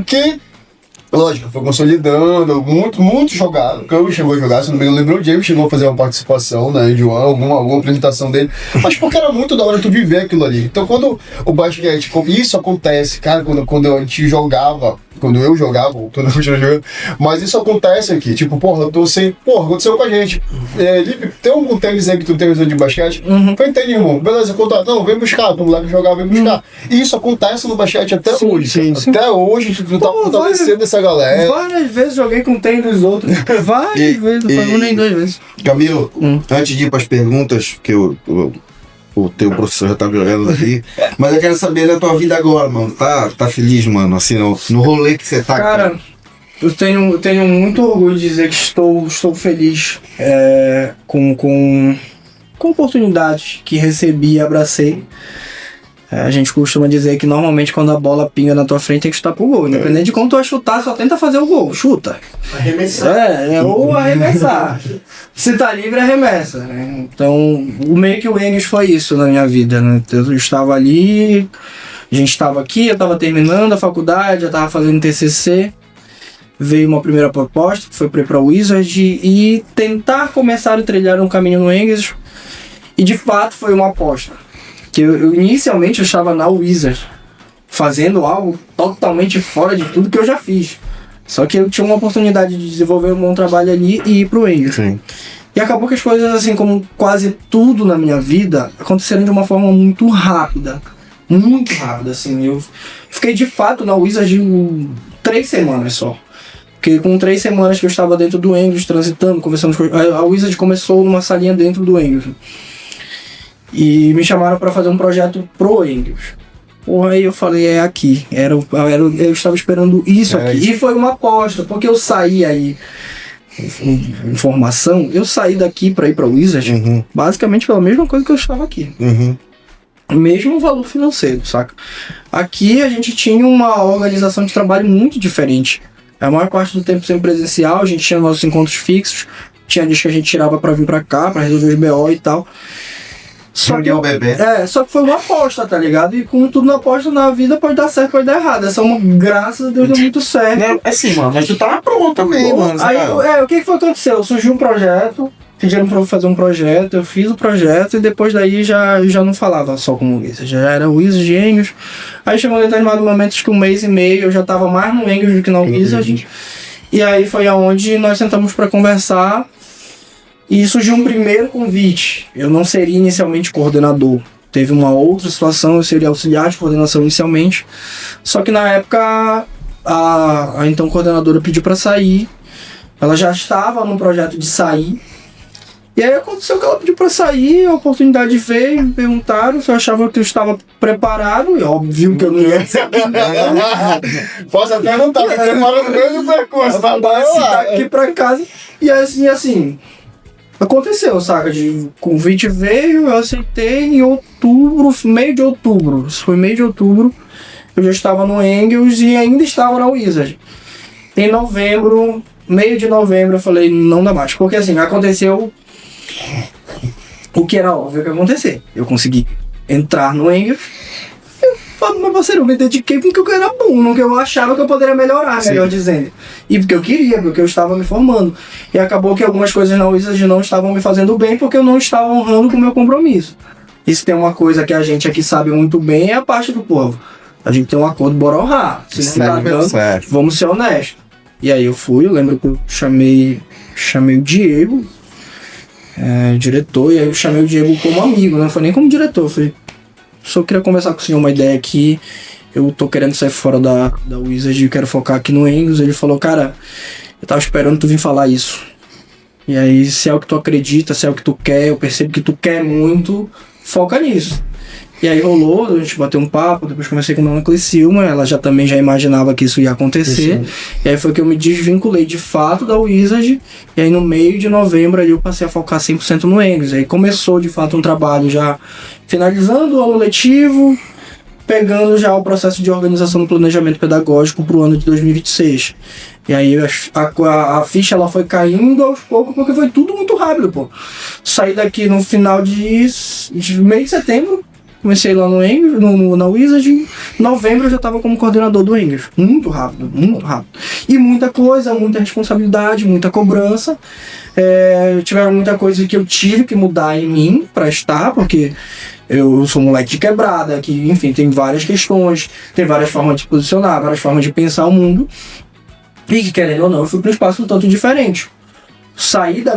Speaker 2: Que, lógico, foi consolidando, muito jogado. O Curry chegou a jogar, se não me engano, lembrou, o James chegou a fazer uma participação, né, de Juan, alguma apresentação dele. Mas porque era muito da hora tu viver aquilo ali. Então quando o basquete, isso acontece, cara, quando a gente jogava, quando eu jogava, quando eu continuo jogando, mas isso acontece aqui, tipo, porra, aconteceu com a gente. Tem um tênis aí que tu tem visão de basquete, foi tênis, irmão, beleza, não, vem buscar, tu moleque jogar, vem buscar. E isso acontece no basquete até hoje. Até hoje, tu tá fortalecendo essa galera.
Speaker 3: Várias vezes joguei com tênis dos outros. Várias vezes, não foi nem 2 vezes.
Speaker 1: Camilo, antes de ir pras perguntas, que o teu professor já tá me olhando aqui, mas eu quero saber da tua vida agora, mano. Tá feliz, mano, assim, no rolê que você tá?
Speaker 3: Cara, eu tenho muito orgulho de dizer que estou feliz com oportunidades que recebi e abracei. A gente costuma dizer que normalmente quando a bola pinga na tua frente tem que chutar pro gol. Independente de como tu vai chutar, só tenta fazer o gol. Chuta.
Speaker 1: Arremessar.
Speaker 3: Ou arremessar. Se tá livre, arremessa. Né? Então, meio que o Engels foi isso na minha vida. Né? Eu estava ali, a gente estava aqui, eu estava terminando a faculdade, eu estava fazendo TCC. Veio uma primeira proposta, que foi para ir pra Wizard e tentar começar a trilhar um caminho no Engels. E de fato foi uma aposta. Que eu inicialmente eu estava na Wizard, fazendo algo totalmente fora de tudo que eu já fiz. Só que eu tinha uma oportunidade de desenvolver um bom trabalho ali e ir pro Engels. E acabou que as coisas, assim como quase tudo na minha vida, aconteceram de uma forma muito rápida. Muito rápida, assim. Eu fiquei de fato na Wizard 3 semanas só. Porque com 3 semanas que eu estava dentro do Engels, transitando, conversando com a Wizard começou numa salinha dentro do Engels. E me chamaram para fazer um projeto pro Engels. Porra, aí eu falei, é aqui. Eu estava esperando isso aqui. E foi uma aposta, porque eu saí aí, informação, eu saí daqui para ir pra Wizard, basicamente pela mesma coisa que eu estava aqui. Mesmo valor financeiro, saca? Aqui a gente tinha uma organização de trabalho muito diferente. A maior parte do tempo sempre presencial, a gente tinha nossos encontros fixos, tinha dias que a gente tirava para vir para cá, para resolver os BO e tal. Só que foi uma aposta, tá ligado? E como tudo na aposta na vida pode dar certo, pode dar errado. Essa graças a Deus deu muito certo.
Speaker 1: É assim, mano, mas tu tava pronto também, mano.
Speaker 3: Aí, o que foi que aconteceu? Surgiu um projeto, pediram pra eu fazer um projeto, eu fiz o projeto e depois daí já não falava só como Wizard, já era Wizard de Engels. Aí chegou um determinado momento que 1 mês e meio eu já tava mais no Engels do que na Wizard. E aí foi aonde nós sentamos pra conversar. E surgiu um primeiro convite. Eu não seria inicialmente coordenador. Teve uma outra situação, eu seria auxiliar de coordenação inicialmente. Só que na época, a então coordenadora pediu para sair. Ela já estava no projeto de sair. E aí aconteceu que ela pediu para sair, a oportunidade veio, me perguntaram se eu achava que eu estava preparado. E óbvio que eu não ia ser.
Speaker 2: Posso até não estar preparado no meio do percurso.
Speaker 3: Aqui para casa. E assim... Aconteceu, saca? De convite veio, eu aceitei em outubro, meio de outubro. Isso foi meio de outubro. Eu já estava no Engels e ainda estava na Wizard. Em novembro, meio de novembro, eu falei, não dá mais. Porque assim, aconteceu o que era óbvio que ia acontecer. Eu consegui entrar no Engels. Meu parceiro, eu me dediquei porque eu era bom, no que eu achava que eu poderia melhorar, melhor dizendo. E porque eu queria, porque eu estava me formando. E acabou que algumas coisas na Wizard não estavam me fazendo bem porque eu não estava honrando com o meu compromisso. E se tem uma coisa que a gente aqui sabe muito bem, é a parte do povo. A gente tem um acordo, bora honrar. Se não tá dando, vamos ser honestos. E aí eu fui, eu lembro que eu chamei o Diego, diretor, e aí eu chamei o Diego como amigo, não foi nem como diretor, eu falei, só queria conversar com o senhor uma ideia aqui, eu tô querendo sair fora da Wizard e quero focar aqui no Engels. Ele falou, cara, eu tava esperando tu vir falar isso. E aí, se é o que tu acredita, se é o que tu quer, eu percebo que tu quer muito, foca nisso. E aí rolou, a gente bateu um papo, depois comecei com a Ana Clecilma, ela também já imaginava que isso ia acontecer. Sim. E aí foi que eu me desvinculei de fato da Wizard, e aí no meio de novembro ali eu passei a focar 100% no Engels. Aí começou de fato um trabalho já finalizando o ano letivo, pegando já o processo de organização do planejamento pedagógico para o ano de 2026. E aí a ficha ela foi caindo aos poucos, porque foi tudo muito rápido, pô. Saí daqui no final de meio de setembro, comecei lá no Engels, na Wizard, em novembro eu já estava como coordenador do Engels. Muito rápido, muito rápido. E muita coisa, muita responsabilidade, muita cobrança. Tiveram muita coisa que eu tive que mudar em mim para estar, porque eu sou um moleque de quebrada, que, enfim, tem várias questões, tem várias formas de se posicionar, várias formas de pensar o mundo. E que, querendo ou não, eu fui para um espaço um tanto diferente.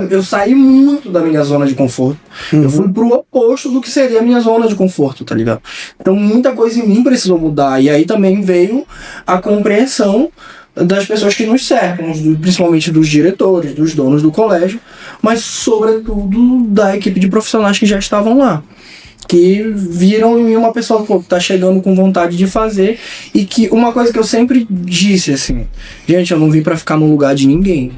Speaker 3: Eu saí muito da minha zona de conforto. Eu fui pro oposto do que seria a minha zona de conforto, tá ligado? Então muita coisa em mim precisou mudar. E aí também veio a compreensão das pessoas que nos cercam, principalmente dos diretores, dos donos do colégio, mas sobretudo da equipe de profissionais que já estavam lá, que viram em mim uma pessoa que tá chegando com vontade de fazer. E que uma coisa que eu sempre disse assim, gente, eu não vim pra ficar no lugar de ninguém.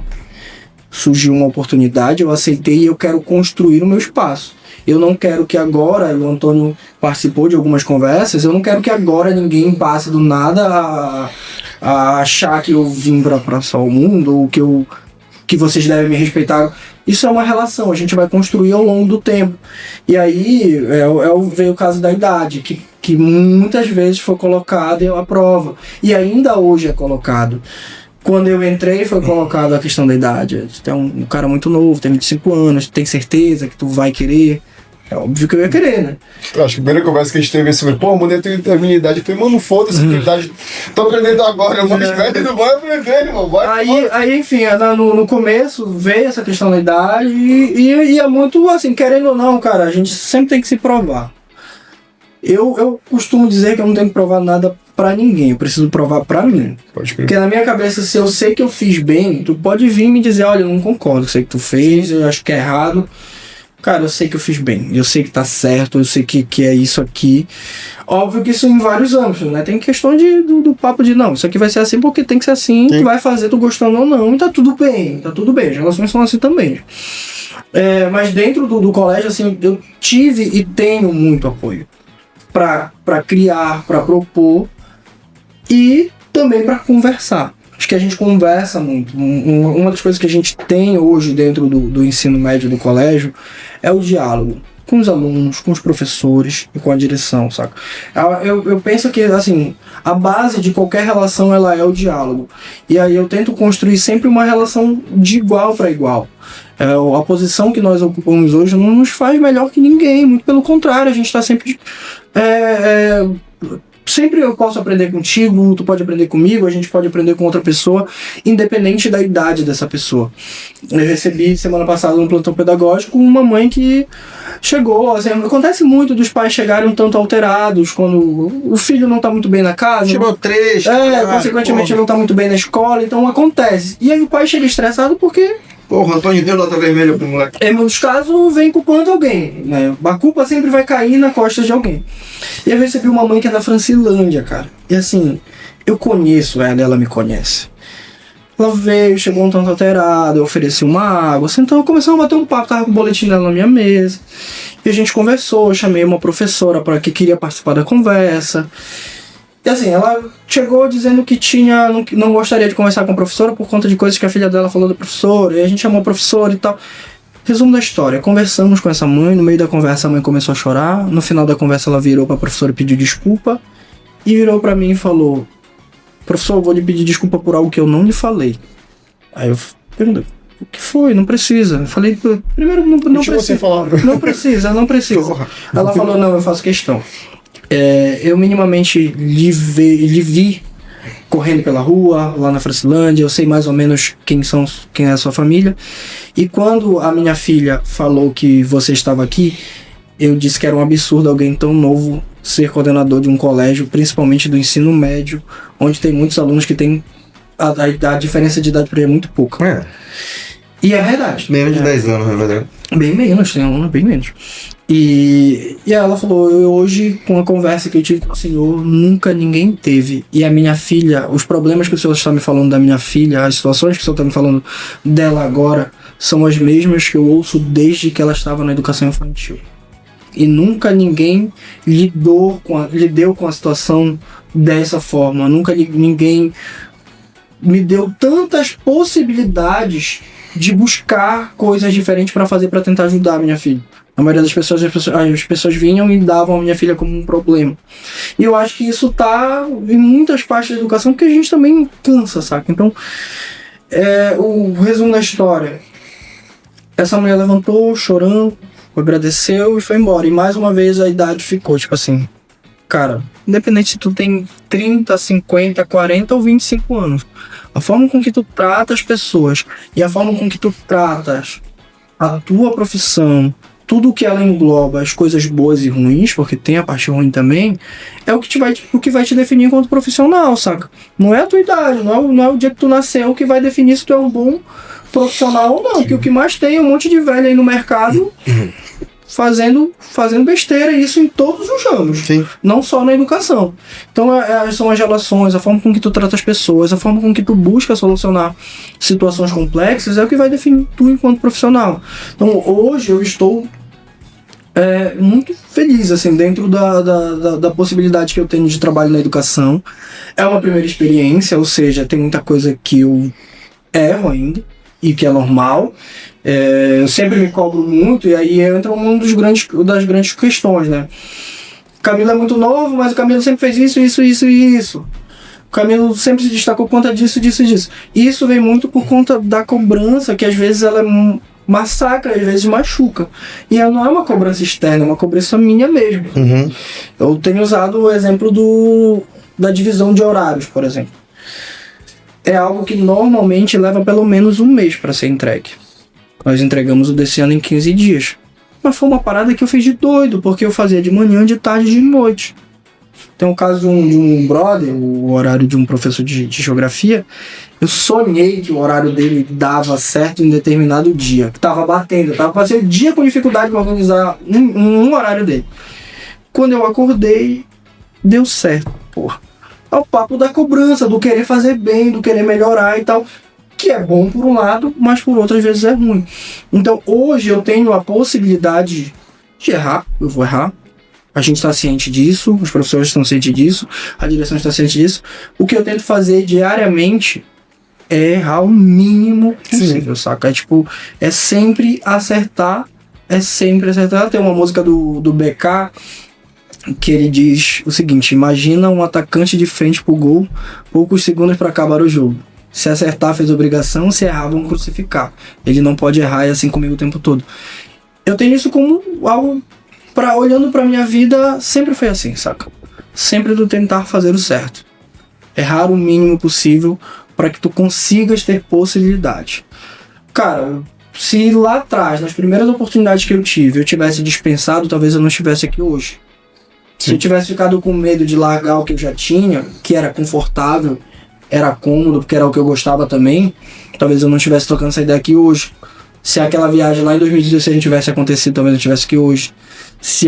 Speaker 3: Surgiu uma oportunidade, eu aceitei e eu quero construir o meu espaço. Eu não quero que agora, o Antônio participou de algumas conversas, eu não quero que agora ninguém passe do nada a achar que eu vim pra salvar o mundo, ou que vocês devem me respeitar. Isso é uma relação, a gente vai construir ao longo do tempo. E aí veio o caso da idade, que muitas vezes foi colocado à prova. E ainda hoje é colocado. Quando eu entrei, foi colocado a questão da idade. Tu é um cara muito novo, tem 25 anos, tem certeza que tu vai querer? É óbvio que eu ia querer, né?
Speaker 2: Eu acho que a primeira conversa que a gente teve sobre, pô, mano, eu tenho a minha idade. Eu falei, mano, foda-se, a idade. Tô aprendendo agora, eu vou velho, não vai aprender, irmão.
Speaker 3: Aí, enfim, no começo veio essa questão da idade e é muito assim, querendo ou não, cara, a gente sempre tem que se provar. Eu costumo dizer que eu não tenho que provar nada pra ninguém, eu preciso provar pra mim.
Speaker 2: Pode crer.
Speaker 3: Porque na minha cabeça, se eu sei que eu fiz bem, tu pode vir me dizer, olha, eu não concordo, eu sei que tu fez, eu acho que é errado. Cara, eu sei que eu fiz bem, eu sei que tá certo, eu sei que é isso aqui. Óbvio que isso em vários âmbitos, né? Tem questão do papo de, não, isso aqui vai ser assim porque tem que ser assim, tu vai fazer, tu gostando ou não, e tá tudo bem, as relações são assim também. Mas dentro do colégio, assim, eu tive e tenho muito apoio pra criar, pra propor e também pra conversar. Acho que a gente conversa muito. Uma das coisas que a gente tem hoje dentro do ensino médio do colégio é o diálogo com os alunos, com os professores e com a direção, saca? Eu penso que, assim, a base de qualquer relação, ela é o diálogo. E aí eu tento construir sempre uma relação de igual para igual. A posição que nós ocupamos hoje não nos faz melhor que ninguém, muito pelo contrário, a gente está sempre... Sempre eu posso aprender contigo, tu pode aprender comigo, a gente pode aprender com outra pessoa, independente da idade dessa pessoa. Eu recebi semana passada no plantão pedagógico uma mãe que chegou, assim, acontece muito dos pais chegarem um tanto alterados quando o filho não tá muito bem na casa.
Speaker 1: Chegou 3.
Speaker 3: Consequentemente não tá muito bem na escola, então acontece. E aí o pai chega estressado porque...
Speaker 1: Porra, Antônio deu nota vermelha pro moleque.
Speaker 3: Em muitos casos, vem culpando alguém, né? A culpa sempre vai cair na costa de alguém. E eu recebi uma mãe que é da Francilândia, cara. E assim, eu conheço ela me conhece. Ela veio, chegou um tanto alterada, eu ofereci uma água, então começamos a bater um papo, tava com o boletim dela na minha mesa. E a gente conversou, eu chamei uma professora para que queria participar da conversa. E assim, ela chegou dizendo que não gostaria de conversar com a professora por conta de coisas que a filha dela falou da professora, e a gente chamou a professora e tal. Resumo da história, conversamos com essa mãe, no meio da conversa a mãe começou a chorar, no final da conversa ela virou pra professora e pediu desculpa, e virou pra mim e falou: professor, eu vou lhe pedir desculpa por algo que eu não lhe falei. Aí eu perguntei: o que foi? Não precisa. Eu falei: primeiro, não precisa. Não precisa. Ela falou: não, eu faço questão. Eu minimamente lhe vi correndo pela rua, lá na Fracilândia, eu sei mais ou menos quem é a sua família. E quando a minha filha falou que você estava aqui, eu disse que era um absurdo alguém tão novo ser coordenador de um colégio, principalmente do ensino médio, onde tem muitos alunos que têm a diferença de idade para ele é muito pouca. E é verdade.
Speaker 1: Menos de 10 anos, na verdade.
Speaker 3: Bem menos, tem aluno bem menos. E ela falou: eu hoje, com a conversa que eu tive com o senhor, nunca ninguém teve. E a minha filha, os problemas que o senhor está me falando da minha filha, as situações que o senhor está me falando dela agora, são as mesmas que eu ouço desde que ela estava na educação infantil. E nunca ninguém lidou com a situação dessa forma. Nunca ninguém me deu tantas possibilidades de buscar coisas diferentes para fazer, para tentar ajudar a minha filha. A maioria das pessoas, as pessoas vinham e davam a minha filha como um problema. E eu acho que isso tá em muitas partes da educação, porque a gente também cansa, saca? Então, o resumo da história: essa mulher levantou, chorando, agradeceu e foi embora. E mais uma vez a idade ficou, tipo assim, cara, independente se tu tem 30, 50, 40 ou 25 anos, a forma com que tu trata as pessoas e a forma com que tu tratas a tua profissão, tudo que ela engloba, as coisas boas e ruins, porque tem a parte ruim também, é o que vai te definir enquanto profissional, saca? Não é a tua idade, não é o dia que tu nasceu que vai definir se tu é um bom profissional ou não, porque o que mais tem é um monte de velho aí no mercado fazendo besteira, e isso em todos os ramos.
Speaker 1: Sim.
Speaker 3: Não só na educação. Então são as relações, a forma com que tu trata as pessoas, a forma com que tu busca solucionar situações complexas é o que vai definir tu enquanto profissional. Então hoje eu estou muito feliz, assim, dentro da possibilidade que eu tenho de trabalho na educação. É uma primeira experiência, ou seja, tem muita coisa que eu erro ainda, e que é normal. Eu sempre me cobro muito, e aí entra das grandes questões, né? O Camilo é muito novo, mas o Camilo sempre fez isso. O Camilo sempre se destacou por conta disso. E isso vem muito por conta da cobrança, que às vezes ela massacra, às vezes machuca. E não é uma cobrança externa, é uma cobrança minha mesmo.
Speaker 1: Uhum.
Speaker 3: Eu tenho usado o exemplo da divisão de horários, por exemplo. É algo que normalmente leva pelo menos um mês para ser entregue. Nós entregamos o desse ano em 15 dias. Mas foi uma parada que eu fiz de doido, porque eu fazia de manhã, de tarde e de noite. Tem um caso de um brother, o horário de um professor de geografia. Eu sonhei que o horário dele dava certo em determinado dia, que tava batendo. Eu tava passando o dia com dificuldade para organizar um horário dele. Quando eu acordei, deu certo, porra. É o papo da cobrança, do querer fazer bem, do querer melhorar e tal, que é bom por um lado, mas por outras vezes é ruim. Então hoje eu tenho a possibilidade de errar, eu vou errar. A gente está ciente disso, os professores estão cientes disso, a direção está ciente disso. O que eu tento fazer diariamente é errar o mínimo possível, saca? É sempre acertar, Tem uma música do BK que ele diz o seguinte: imagina um atacante de frente pro gol, poucos segundos para acabar o jogo. Se acertar fez obrigação, se errar vão crucificar. Ele não pode errar, e assim comigo o tempo todo. Eu tenho isso como algo, olhando pra minha vida, sempre foi assim, saca? Sempre do tentar fazer o certo. Errar o mínimo possível para que tu consigas ter possibilidade. Cara, se lá atrás, nas primeiras oportunidades que eu tive, eu tivesse dispensado, talvez eu não estivesse aqui hoje. Se eu tivesse ficado com medo de largar o que eu já tinha, que era confortável, era cômodo, porque era o que eu gostava também, talvez eu não estivesse trocando essa ideia aqui hoje. Se aquela viagem lá em 2016 não tivesse acontecido, talvez eu estivesse aqui hoje. Se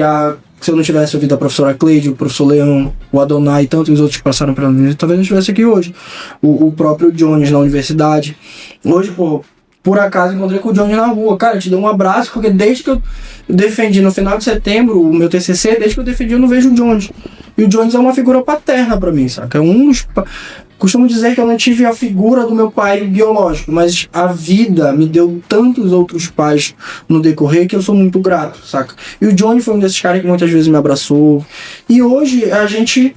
Speaker 3: se eu não tivesse ouvido a professora Cleide, o professor Leão, o Adonai e tantos outros que passaram pela universidade, talvez eu estivesse aqui hoje. O próprio Jones na universidade. Hoje, pô, por acaso encontrei com o Jones na rua. Cara, eu te dou um abraço, porque desde que eu defendi no final de setembro o meu TCC, desde que eu defendi eu não vejo o Jones. E o Jones é uma figura paterna pra mim, saca? É um dos... Costumo dizer que eu não tive a figura do meu pai biológico, mas a vida me deu tantos outros pais no decorrer que eu sou muito grato, saca? E o Johnny foi um desses caras que muitas vezes me abraçou. E hoje a gente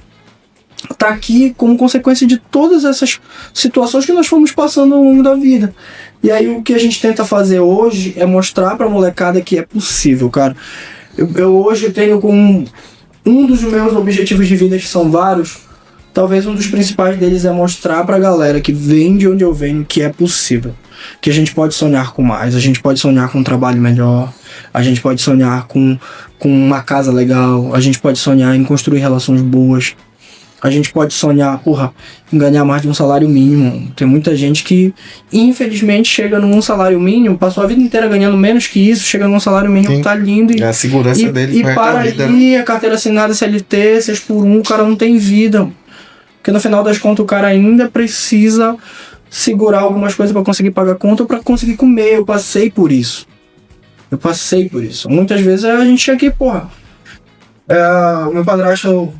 Speaker 3: tá aqui como consequência de todas essas situações que nós fomos passando ao longo da vida. E aí o que a gente tenta fazer hoje é mostrar pra molecada que é possível, cara. Eu hoje tenho como um dos meus objetivos de vida, que são vários, talvez um dos principais deles é mostrar pra galera que vem de onde eu venho que é possível. Que a gente pode sonhar com mais, a gente pode sonhar com um trabalho melhor, a gente pode sonhar com uma casa legal, a gente pode sonhar em construir relações boas, a gente pode sonhar, em ganhar mais de um salário mínimo. Tem muita gente que, infelizmente, chega num salário mínimo, passou a vida inteira ganhando menos que isso, chega num salário mínimo, tá lindo.
Speaker 1: É a segurança dele.
Speaker 3: E para ali, a carteira assinada CLT, 6 por 1, o cara não tem vida. Porque no final das contas o cara ainda precisa segurar algumas coisas para conseguir pagar a conta ou para conseguir comer. Eu passei por isso. Muitas vezes a gente tinha que, meu padrasto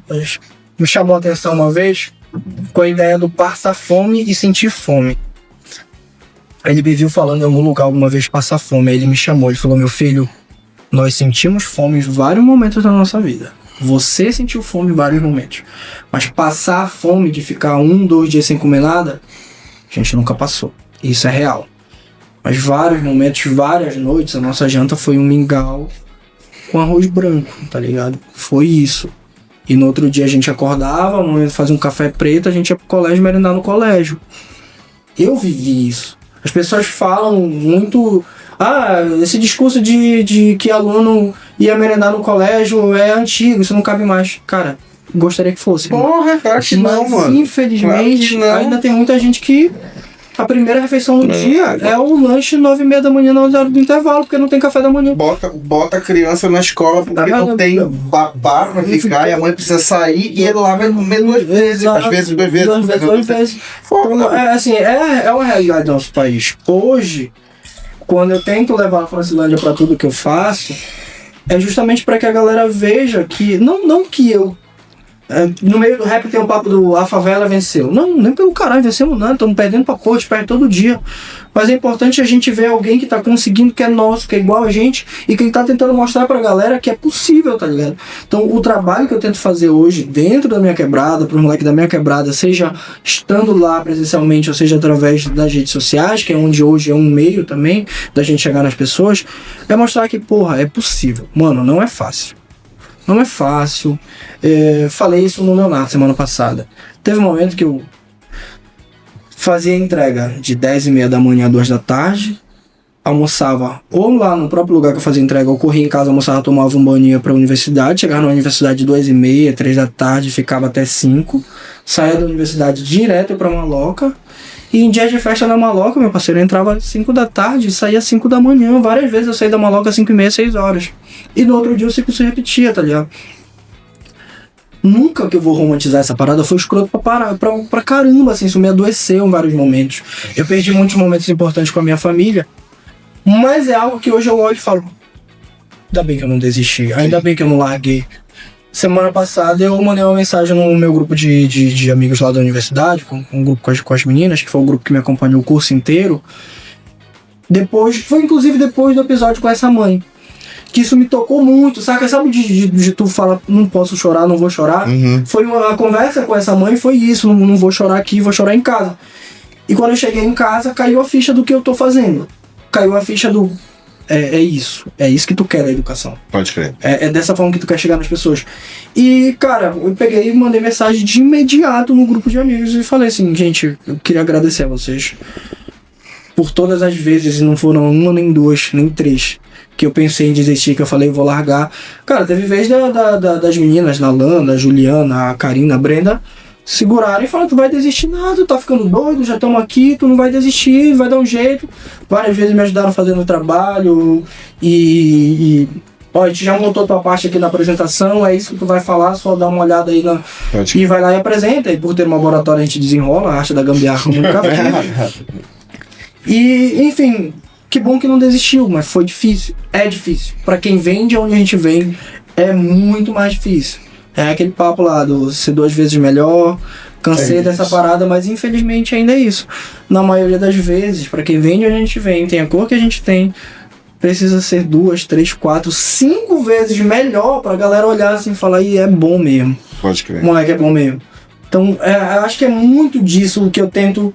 Speaker 3: me chamou a atenção uma vez com a ideia do passar fome e sentir fome. Ele me viu falando em algum lugar alguma vez passar fome. Aí ele me chamou, ele falou: meu filho, nós sentimos fome em vários momentos da nossa vida. Você sentiu fome em vários momentos. Mas passar fome de ficar 1, 2 dias sem comer nada, a gente nunca passou. Isso é real. Mas vários momentos, várias noites, a nossa janta foi um mingau com arroz branco, tá ligado? Foi isso. E no outro dia a gente acordava, fazia um café preto, a gente ia pro colégio merendar no colégio. Eu vivi isso. As pessoas falam muito... esse discurso de que aluno ia merendar no colégio é antigo, isso não cabe mais. Cara, gostaria que fosse.
Speaker 1: Porra, claro que não, mano.
Speaker 3: Infelizmente,
Speaker 1: claro que não.
Speaker 3: Ainda tem muita gente que a primeira refeição do dia é o lanche 9h30 da manhã na hora do intervalo, porque não tem café da manhã.
Speaker 1: Bota a criança na escola porque não tem babá pra ficar e a mãe precisa sair e ele lá vai comer 2 vezes. Às vezes 2 vezes.
Speaker 3: 2 vezes. Então, é uma realidade do nosso país. Hoje, quando eu tento levar a Francilândia pra tudo que eu faço, é justamente para que a galera veja que, não que eu, no meio do rap tem um papo do a favela venceu. Não, nem pelo caralho, vencemos nada, estamos perdendo pra corte, perde todo dia. Mas é importante a gente ver alguém que tá conseguindo, que é nosso, que é igual a gente, e que tá tentando mostrar pra galera que é possível, tá ligado? Então o trabalho que eu tento fazer hoje, dentro da minha quebrada, pros moleques da minha quebrada, seja estando lá presencialmente, ou seja através das redes sociais, que é onde hoje é um meio também da gente chegar nas pessoas, é mostrar que, é possível. Mano, não é fácil. Não é fácil. Falei isso no Leonardo semana passada. Teve um momento que eu fazia entrega de 10h30 da manhã a 2 da tarde, almoçava ou lá no próprio lugar que eu fazia entrega, eu corria em casa, almoçava, tomava um banho, ia pra universidade, chegava na universidade de 2h30, 3 da tarde, ficava até 5, saía da universidade direto pra Maloca, e em dia de festa na Maloca, meu parceiro, eu entrava às 5 da tarde e saía às 5 da manhã, várias vezes eu saí da Maloca às 5h30, 6 horas, e no outro dia o ciclo se repetia, tá ligado? Nunca que eu vou romantizar essa parada, foi escroto pra caramba, assim, isso me adoeceu em vários momentos. Eu perdi muitos momentos importantes com a minha família, mas é algo que hoje eu olho e falo, ainda bem que eu não desisti, ainda bem que eu não larguei. Semana passada eu mandei uma mensagem no meu grupo de amigos lá da universidade, com um grupo com as meninas, que foi o grupo que me acompanhou o curso inteiro. Foi inclusive depois do episódio com essa mãe. Que isso me tocou muito, saca? Sabe de tu falar, não posso chorar, não vou chorar?
Speaker 1: Uhum.
Speaker 3: Foi uma conversa com essa mãe, foi isso, não vou chorar aqui, vou chorar em casa. E quando eu cheguei em casa, caiu a ficha do que eu tô fazendo. Caiu a ficha do... É isso que tu quer da educação.
Speaker 1: Pode crer.
Speaker 3: É dessa forma que tu quer chegar nas pessoas. E, cara, eu peguei e mandei mensagem de imediato no grupo de amigos e falei assim, gente, eu queria agradecer a vocês por todas as vezes, e não foram 1, nem 2, nem 3, que eu pensei em desistir, que eu falei, vou largar. Cara, teve vez das meninas, da Lana, a Juliana, a Karina, a Brenda, seguraram e falaram, tu vai desistir nada, tu tá ficando doido, já estamos aqui, tu não vai desistir, vai dar um jeito. Várias vezes me ajudaram fazendo o trabalho e Ó, a gente já montou tua parte aqui na apresentação, é isso que tu vai falar, só dá uma olhada aí e vai lá e apresenta. E por ter um laboratório a gente desenrola a arte da gambiarra comunicativa. E, enfim, que bom que não desistiu, mas foi difícil. É difícil. Pra quem vem de onde a gente vem, é muito mais difícil. É aquele papo lá do ser 2 vezes melhor. Cansei dessa parada, mas infelizmente ainda é isso. Na maioria das vezes, pra quem vem de onde a gente vem, tem a cor que a gente tem, precisa ser 2, 3, 4, 5 vezes melhor pra galera olhar assim e falar, e é bom mesmo.
Speaker 1: Pode crer.
Speaker 3: Moleque, é bom mesmo. Então, eu acho que é muito disso que eu tenho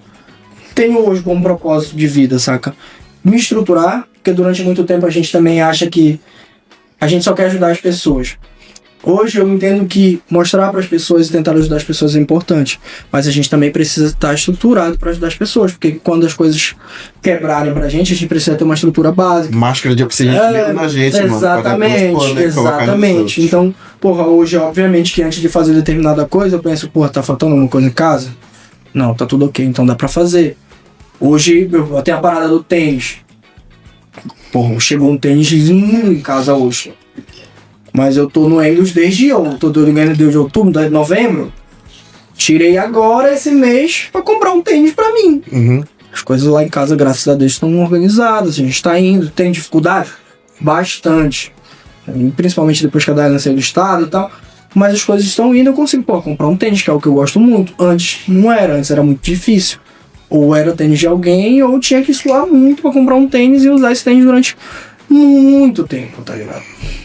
Speaker 3: hoje como propósito de vida, saca? Me estruturar, porque durante muito tempo a gente também acha que a gente só quer ajudar as pessoas. Hoje eu entendo que mostrar para as pessoas e tentar ajudar as pessoas é importante, mas a gente também precisa estar estruturado para ajudar as pessoas, porque quando as coisas quebrarem pra gente, a gente precisa ter uma estrutura básica.
Speaker 1: Máscara de oxigênio na gente,
Speaker 3: exatamente,
Speaker 1: mano.
Speaker 3: Exatamente. Então, porra, hoje, obviamente, que antes de fazer determinada coisa, eu penso, porra, tá faltando alguma coisa em casa? Não, tá tudo ok, então dá pra fazer. Hoje, eu tenho a parada do tênis. Porra, chegou um tênis lindo em casa hoje. Mas eu tô no Engels desde outubro, de novembro. Tirei agora esse mês pra comprar um tênis pra mim.
Speaker 1: Uhum.
Speaker 3: As coisas lá em casa, graças a Deus, estão organizadas. A gente tá indo, tem dificuldade? Bastante. Principalmente depois que a Dayana saiu do estado e tal. Mas as coisas estão indo, eu consigo comprar um tênis, que é o que eu gosto muito. Antes não era, antes era muito difícil. Ou era tênis de alguém, ou tinha que suar muito pra comprar um tênis e usar esse tênis durante muito tempo, tá ligado?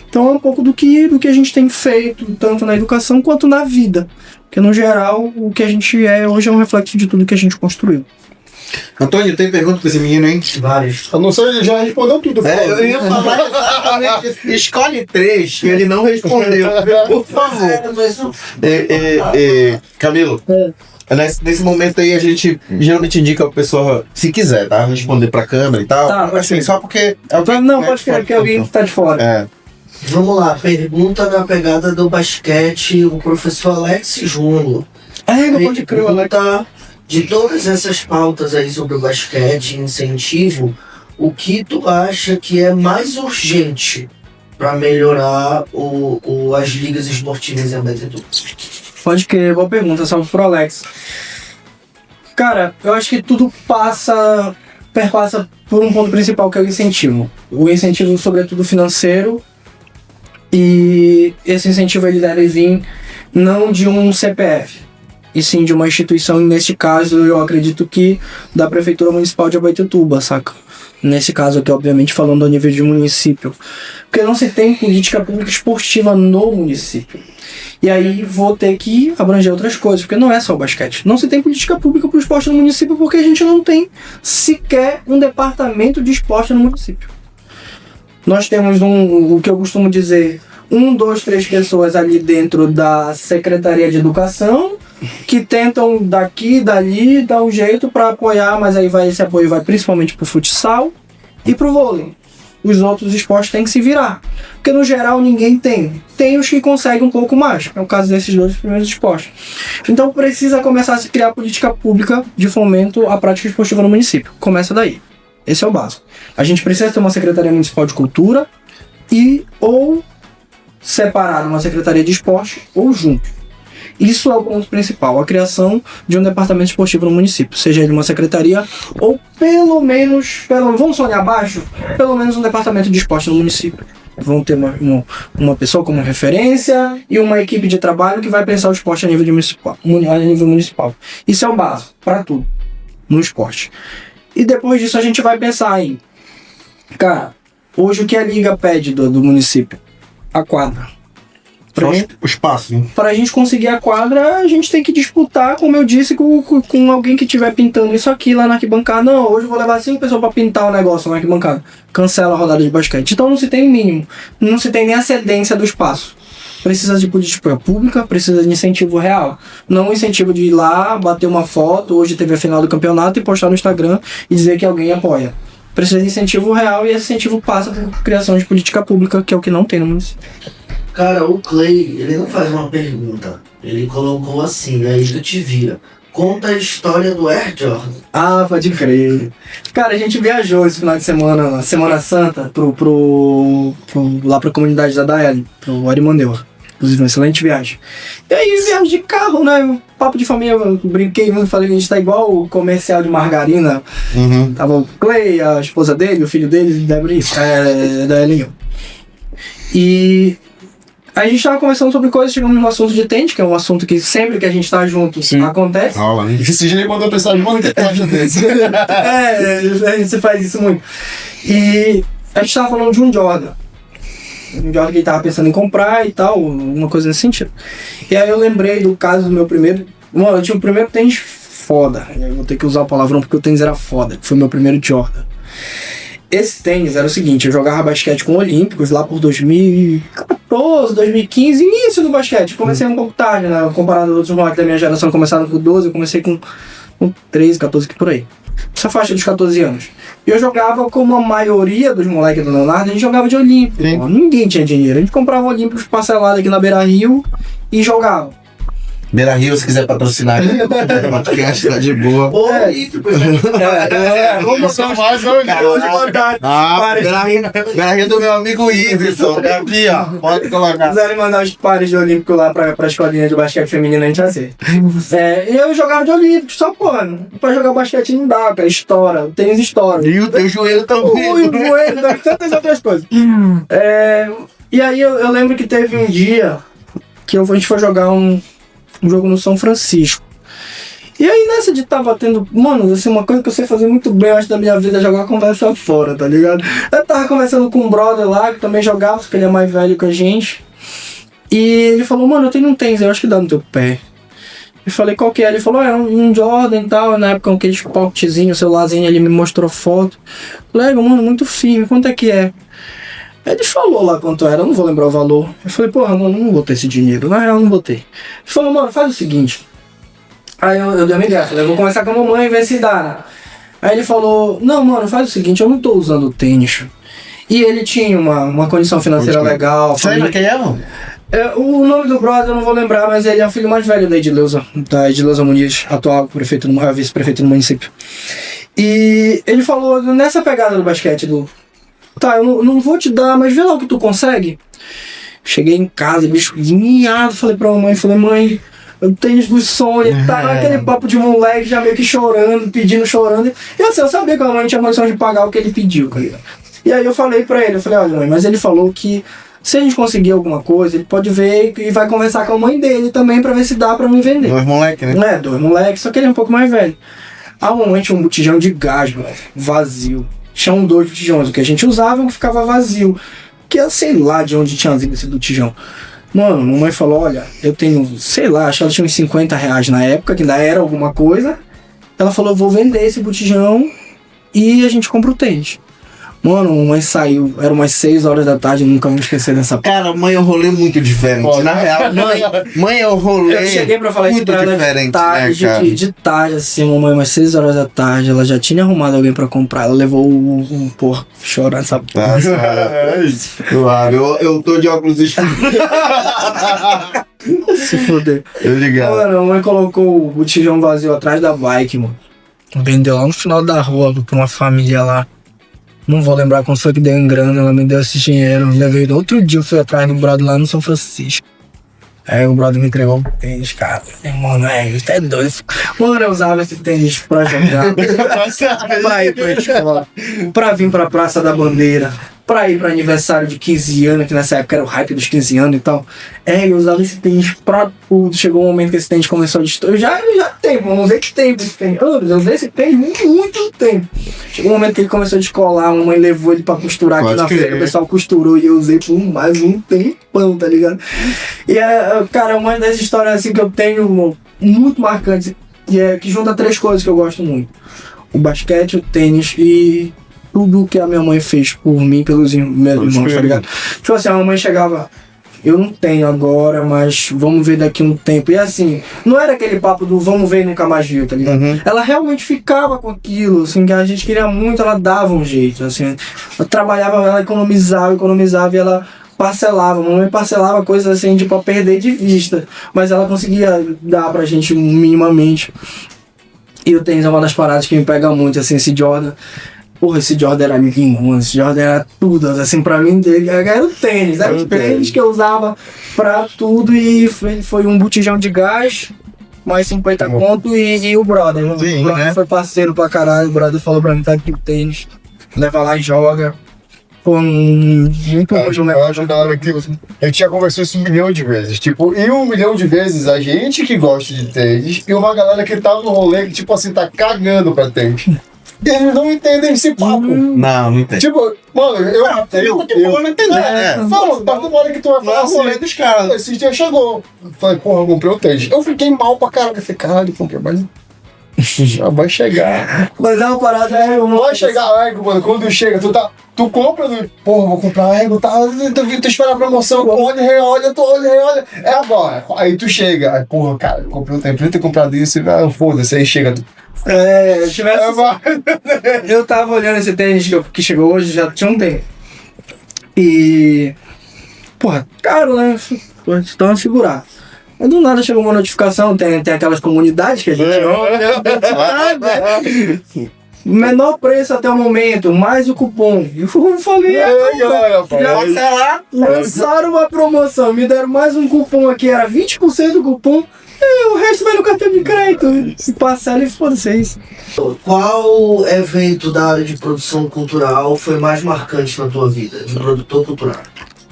Speaker 3: Então é um pouco do que a gente tem feito, tanto na educação quanto na vida. Porque no geral, o que a gente é hoje é um reflexo de tudo que a gente construiu.
Speaker 1: Antônio, tem pergunta pra esse menino, hein?
Speaker 3: Várias.
Speaker 2: Eu não sei, ele já respondeu tudo.
Speaker 1: Eu ia falar exatamente. Escolhe 3 que ele não respondeu. Por favor. Camilo. Nesse momento aí a gente geralmente indica a pessoa, se quiser, tá? Responder pra câmera e tal.
Speaker 3: Tá,
Speaker 1: assim, só porque...
Speaker 3: Não, pode querer, porque alguém tá de fora.
Speaker 1: É.
Speaker 4: Vamos lá, pergunta na pegada do basquete, o professor Alex Júnior.
Speaker 3: Não pode crer,
Speaker 4: pergunta de todas essas pautas aí sobre o basquete, incentivo, o que tu acha que é mais urgente para melhorar as ligas esportivas em Abaetetuba?
Speaker 3: Pode crer, boa pergunta, salve pro Alex. Cara, eu acho que tudo perpassa por um ponto principal, que é o incentivo. O incentivo, sobretudo financeiro, e esse incentivo ele deve vir não de um CPF, e sim de uma instituição, neste caso eu acredito que da Prefeitura Municipal de Abaetetuba, saca? Nesse caso aqui, obviamente, falando ao nível de município. Porque não se tem política pública esportiva no município. E aí vou ter que abranger outras coisas, porque não é só o basquete. Não se tem política pública para o esporte no município porque a gente não tem sequer um departamento de esporte no município. Nós temos o que eu costumo dizer, 1, 2, 3 pessoas ali dentro da Secretaria de Educação que tentam daqui, dali, dar um jeito para apoiar, mas aí esse apoio vai principalmente pro futsal e pro vôlei. Os outros esportes têm que se virar, porque no geral ninguém tem. Tem os que conseguem um pouco mais, é o caso desses 2 primeiros esportes. Então precisa começar a se criar política pública de fomento à prática esportiva no município. Começa daí. Esse é o básico. A gente precisa ter uma Secretaria Municipal de Cultura ou separado uma Secretaria de Esporte ou junto. Isso é o ponto principal, a criação de um departamento esportivo no município, seja ele uma secretaria ou pelo menos, vamos sonhar abaixo, pelo menos um departamento de esporte no município. Vão ter uma pessoa como referência e uma equipe de trabalho que vai pensar o esporte a nível municipal. Isso é o básico para tudo no esporte. E depois disso a gente vai pensar em, cara, hoje o que a liga pede do município? A quadra.
Speaker 1: O espaço, né?
Speaker 3: Pra gente conseguir a quadra, a gente tem que disputar, como eu disse, com alguém que estiver pintando isso aqui lá na arquibancada. Não, hoje eu vou levar 5 pessoas pra pintar o negócio na arquibancada. Cancela a rodada de basquete. Então não se tem mínimo. Não se tem nem a cedência do espaço. Precisa de política pública, precisa de incentivo real. Não incentivo de ir lá, bater uma foto, hoje teve a final do campeonato, e postar no Instagram e dizer que alguém apoia. Precisa de incentivo real e esse incentivo passa por criação de política pública, que é o que não tem no município.
Speaker 4: Cara, o Clay, ele não faz uma pergunta. Ele colocou assim, aí tu te vira. conta a história do Air Jordan.
Speaker 3: Ah, pode crer. Cara, a gente viajou esse final de semana, na Semana Santa, lá pra comunidade da Daeli, pro Arimandeua. Inclusive, uma excelente viagem. E aí, viagem de carro, né? Papo de família, eu brinquei, eu falei que a gente tá igual o comercial de margarina. Tava o Clay, a esposa dele, o filho dele, da Elinho. E a gente tava conversando sobre coisas, chegamos no assunto de tênis, que é um assunto que sempre que a gente tá junto acontece.
Speaker 2: Esse dia ele mandou pensar muito que acha desse.
Speaker 3: A gente faz isso muito. E a gente tava falando de um Jordan. Um Jordan que ele tava pensando em comprar e tal, uma coisa nesse sentido. E aí eu lembrei do caso do meu primeiro... Mano, eu tinha o primeiro tênis foda. Eu vou ter que usar o palavrão porque o tênis era foda, que foi o meu primeiro Jordan. Esse tênis era o seguinte, eu jogava basquete com Olímpicos lá por 2014, 2015, início do basquete. Comecei um pouco tarde, né? Comparado aos outros moleques da minha geração, começaram com 12, eu comecei com 13, 14, por aí. Essa faixa dos 14 anos. E eu jogava como a maioria dos moleques do Leonardo, a gente jogava de Olímpico. Ninguém tinha dinheiro. A gente comprava Olímpicos parcelado aqui na Beira Rio e jogava.
Speaker 1: Beira Rio, se quiser patrocinar aqui, o podcast tá de boa.
Speaker 2: Vamos só mais
Speaker 1: Beira Rio do meu amigo Iverson. Aqui, ó. Pode colocar.
Speaker 3: Se quiserem mandar os pares de Olímpico lá pra escolinha de basquete feminino, a gente aceita. Eu jogava de Olímpico, só mano. Pra jogar basquete não dá, cara. Estoura. O tênis estoura.
Speaker 1: E o teu joelho também.
Speaker 3: O joelho, tantas outras coisas. E aí eu lembro que teve um dia que a gente foi jogar um jogo no São Francisco. E aí nessa de tava tendo, mano, assim, uma coisa que eu sei fazer muito bem antes da minha vida é jogar conversa fora, tá ligado? Eu tava conversando com um brother lá que também jogava, porque ele é mais velho que a gente. E ele falou, mano, eu tenho um tênis, eu acho que dá no teu pé. Eu falei, qual que é? Ele falou, um Jordan e tal, na época aquele pocketzinho, celularzinho, ele me mostrou foto. Lego, mano, muito firme, quanto é que é? Ele falou lá quanto era, eu não vou lembrar o valor. Eu falei, porra, mano, não vou ter esse dinheiro. Na real, não vou ter. Ele falou, mano, faz o seguinte. Aí eu dei uma ideia, falei, eu vou conversar com a mamãe e ver se dá, né? Aí ele falou, não, mano, faz o seguinte, eu não tô usando tênis. E ele tinha uma condição financeira legal.
Speaker 1: Sabe quem é, mano?
Speaker 3: O nome do brother eu não vou lembrar, mas ele é o filho mais velho da Edileuza Muniz, atual vice-prefeito do município. E ele falou, nessa pegada do basquete, tá, eu não vou te dar, mas vê lá o que tu consegue. Cheguei em casa, bicho miado, falei pra mamãe, mãe, eu tenho dos sonhos, tá aquele papo de moleque já meio que chorando, chorando. E assim, eu sabia que a mãe tinha condição de pagar o que ele pediu, cara. E aí eu falei pra ele, olha mãe, mas ele falou que se a gente conseguir alguma coisa, ele pode ver e vai conversar com a mãe dele também pra ver se dá pra me vender.
Speaker 1: 2 moleques, né?
Speaker 3: 2 moleques, só que ele é um pouco mais velho. A mamãe tinha um botijão de gás, mano, vazio. Tinham 2 botijões, o que a gente usava ficava vazio. Que eu sei lá de onde tinha vindo esse botijão. Mano, a mamãe falou, olha, eu tenho, sei lá, acho que ela tinha uns R$50 na época, que ainda era alguma coisa. Ela falou, eu vou vender esse botijão e a gente compra o tênis. Mano, a mamãe saiu, era umas 6 horas da tarde, nunca vou esquecer dessa parte.
Speaker 1: Cara, mãe é um rolê muito diferente. Na real, mãe é um rolê.
Speaker 3: Eu cheguei pra falar
Speaker 1: muito
Speaker 3: isso pra ela
Speaker 1: diferente,
Speaker 3: tarde,
Speaker 1: né, cara?
Speaker 3: de tarde, assim, mamãe, umas 6 horas da tarde, ela já tinha arrumado alguém pra comprar, ela levou porra, chorando, sabe?
Speaker 1: Claro, eu tô de óculos escuros.
Speaker 3: Se fuder.
Speaker 1: Eu ligado.
Speaker 3: Mano, a mamãe colocou o botijão vazio atrás da bike, mano. Vendeu lá no final da rua pra uma família lá. Não vou lembrar quando foi que deu em grana, ela me deu esse dinheiro. Levei outro dia, eu fui atrás do brother lá no São Francisco. Aí o brother me entregou o tênis, cara. Mano, isso é doido. Mano, eu usava esse tênis pra jogar. Pra ir pra escola. Pra vir pra Praça da Bandeira. Pra ir pra aniversário de 15 anos, que nessa época era o hype dos 15 anos e tal. Eu usava esse tênis pra tudo. Chegou um momento que esse tênis começou a destruir. Já tem, vamos ver que tempo esse tênis. Eu usei esse tênis muito tempo. Chegou um momento que ele começou a descolar, a mamãe levou ele pra costurar aqui na feira. O pessoal costurou e eu usei por mais um tempão, tá ligado? E cara, uma das histórias assim que eu tenho muito marcantes, que junta 3 coisas que eu gosto muito. O basquete, o tênis e tudo que a minha mãe fez por mim, pelos meus irmãos, tá ligado? Tipo assim, a mamãe chegava, eu não tenho agora, mas vamos ver daqui um tempo. E assim, não era aquele papo do vamos ver e nunca mais viu, tá ligado? Ela realmente ficava com aquilo, assim, que a gente queria muito, ela dava um jeito, assim. Ela trabalhava, ela economizava, e ela parcelava. A mamãe parcelava coisas assim, pra perder de vista. Mas ela conseguia dar pra gente minimamente. E o tênis é uma das paradas que me pega muito, assim, esse Jordan. Porra, esse Jordan era lindo, mano. Esse Jordan era tudo, assim, pra mim, era o tênis. Era o tênis que eu usava pra tudo e foi um botijão de gás, mais 50 conto e o brother.
Speaker 1: Sim,
Speaker 3: o brother foi parceiro pra caralho, o brother falou pra mim, tá aqui o tênis, leva lá e joga. Pô, muito
Speaker 2: Eu acho da hora que a gente já conversou isso 1 milhão de vezes. Tipo, e 1 milhão de vezes a gente que gosta de tênis e uma galera que tá no rolê que, tipo assim, tá cagando pra tênis. Eles não entendem esse papo.
Speaker 1: Não entendo.
Speaker 2: Tipo, mano, eu
Speaker 1: não entender.
Speaker 2: Não, a partir da hora que tu vai falar
Speaker 1: rolê dos caras.
Speaker 2: Esse dia chegou. Falei, porra, eu comprei o tênis. Eu fiquei mal pra caralho. Eu falei, caralho, comprei, mas já vai chegar.
Speaker 3: Mas é uma parada,
Speaker 2: Vai chegar a Ego, mano. Quando chega, tu compra, porra, vou comprar a Ego, tá? Tu espera a promoção, olha, reolha, reolha. É agora. Aí tu chega, aí, porra, cara, eu comprei um tempo, podia ter comprado isso, foda-se, aí chega.
Speaker 3: Eu tava olhando esse tênis que chegou hoje, já tinha um tempo. E. Porra, caro, né? Então a segurar. Mas do nada chegou uma notificação, tem aquelas comunidades que a gente menor preço até o momento, mais o cupom. E eu falei, lançaram uma promoção, me deram mais um cupom aqui, era 20% do cupom. O resto vai no cartão de crédito. Se parcela e foda-se isso.
Speaker 4: Qual evento da área de produção cultural foi mais marcante na tua vida, de produtor cultural?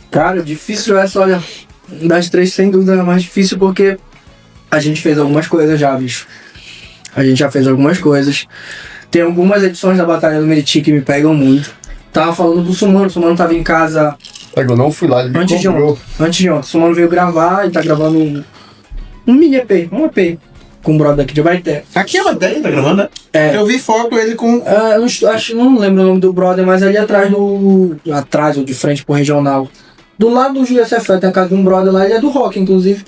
Speaker 3: Cara, difícil essa, olha. Das três, sem dúvida, é mais difícil porque a gente fez algumas coisas já, bicho. A gente já fez algumas coisas. Tem algumas edições da Batalha do Meriti que me pegam muito. Tava falando do Sumano, o Sumano tava em casa.
Speaker 2: Eu não fui lá, ele me
Speaker 3: Antes de
Speaker 2: comprou.
Speaker 3: ontem. O Sumano veio gravar, ele tá gravando um mini EP, um EP. Com o brother daqui de Baité.
Speaker 1: Aqui é Baité, tá gravando, né?
Speaker 3: É.
Speaker 1: Eu vi foto ele com...
Speaker 3: Não lembro o nome do brother, mas ali atrás ou de frente pro regional. Do lado do GSF, tem a casa de um brother lá, ele é do rock, inclusive.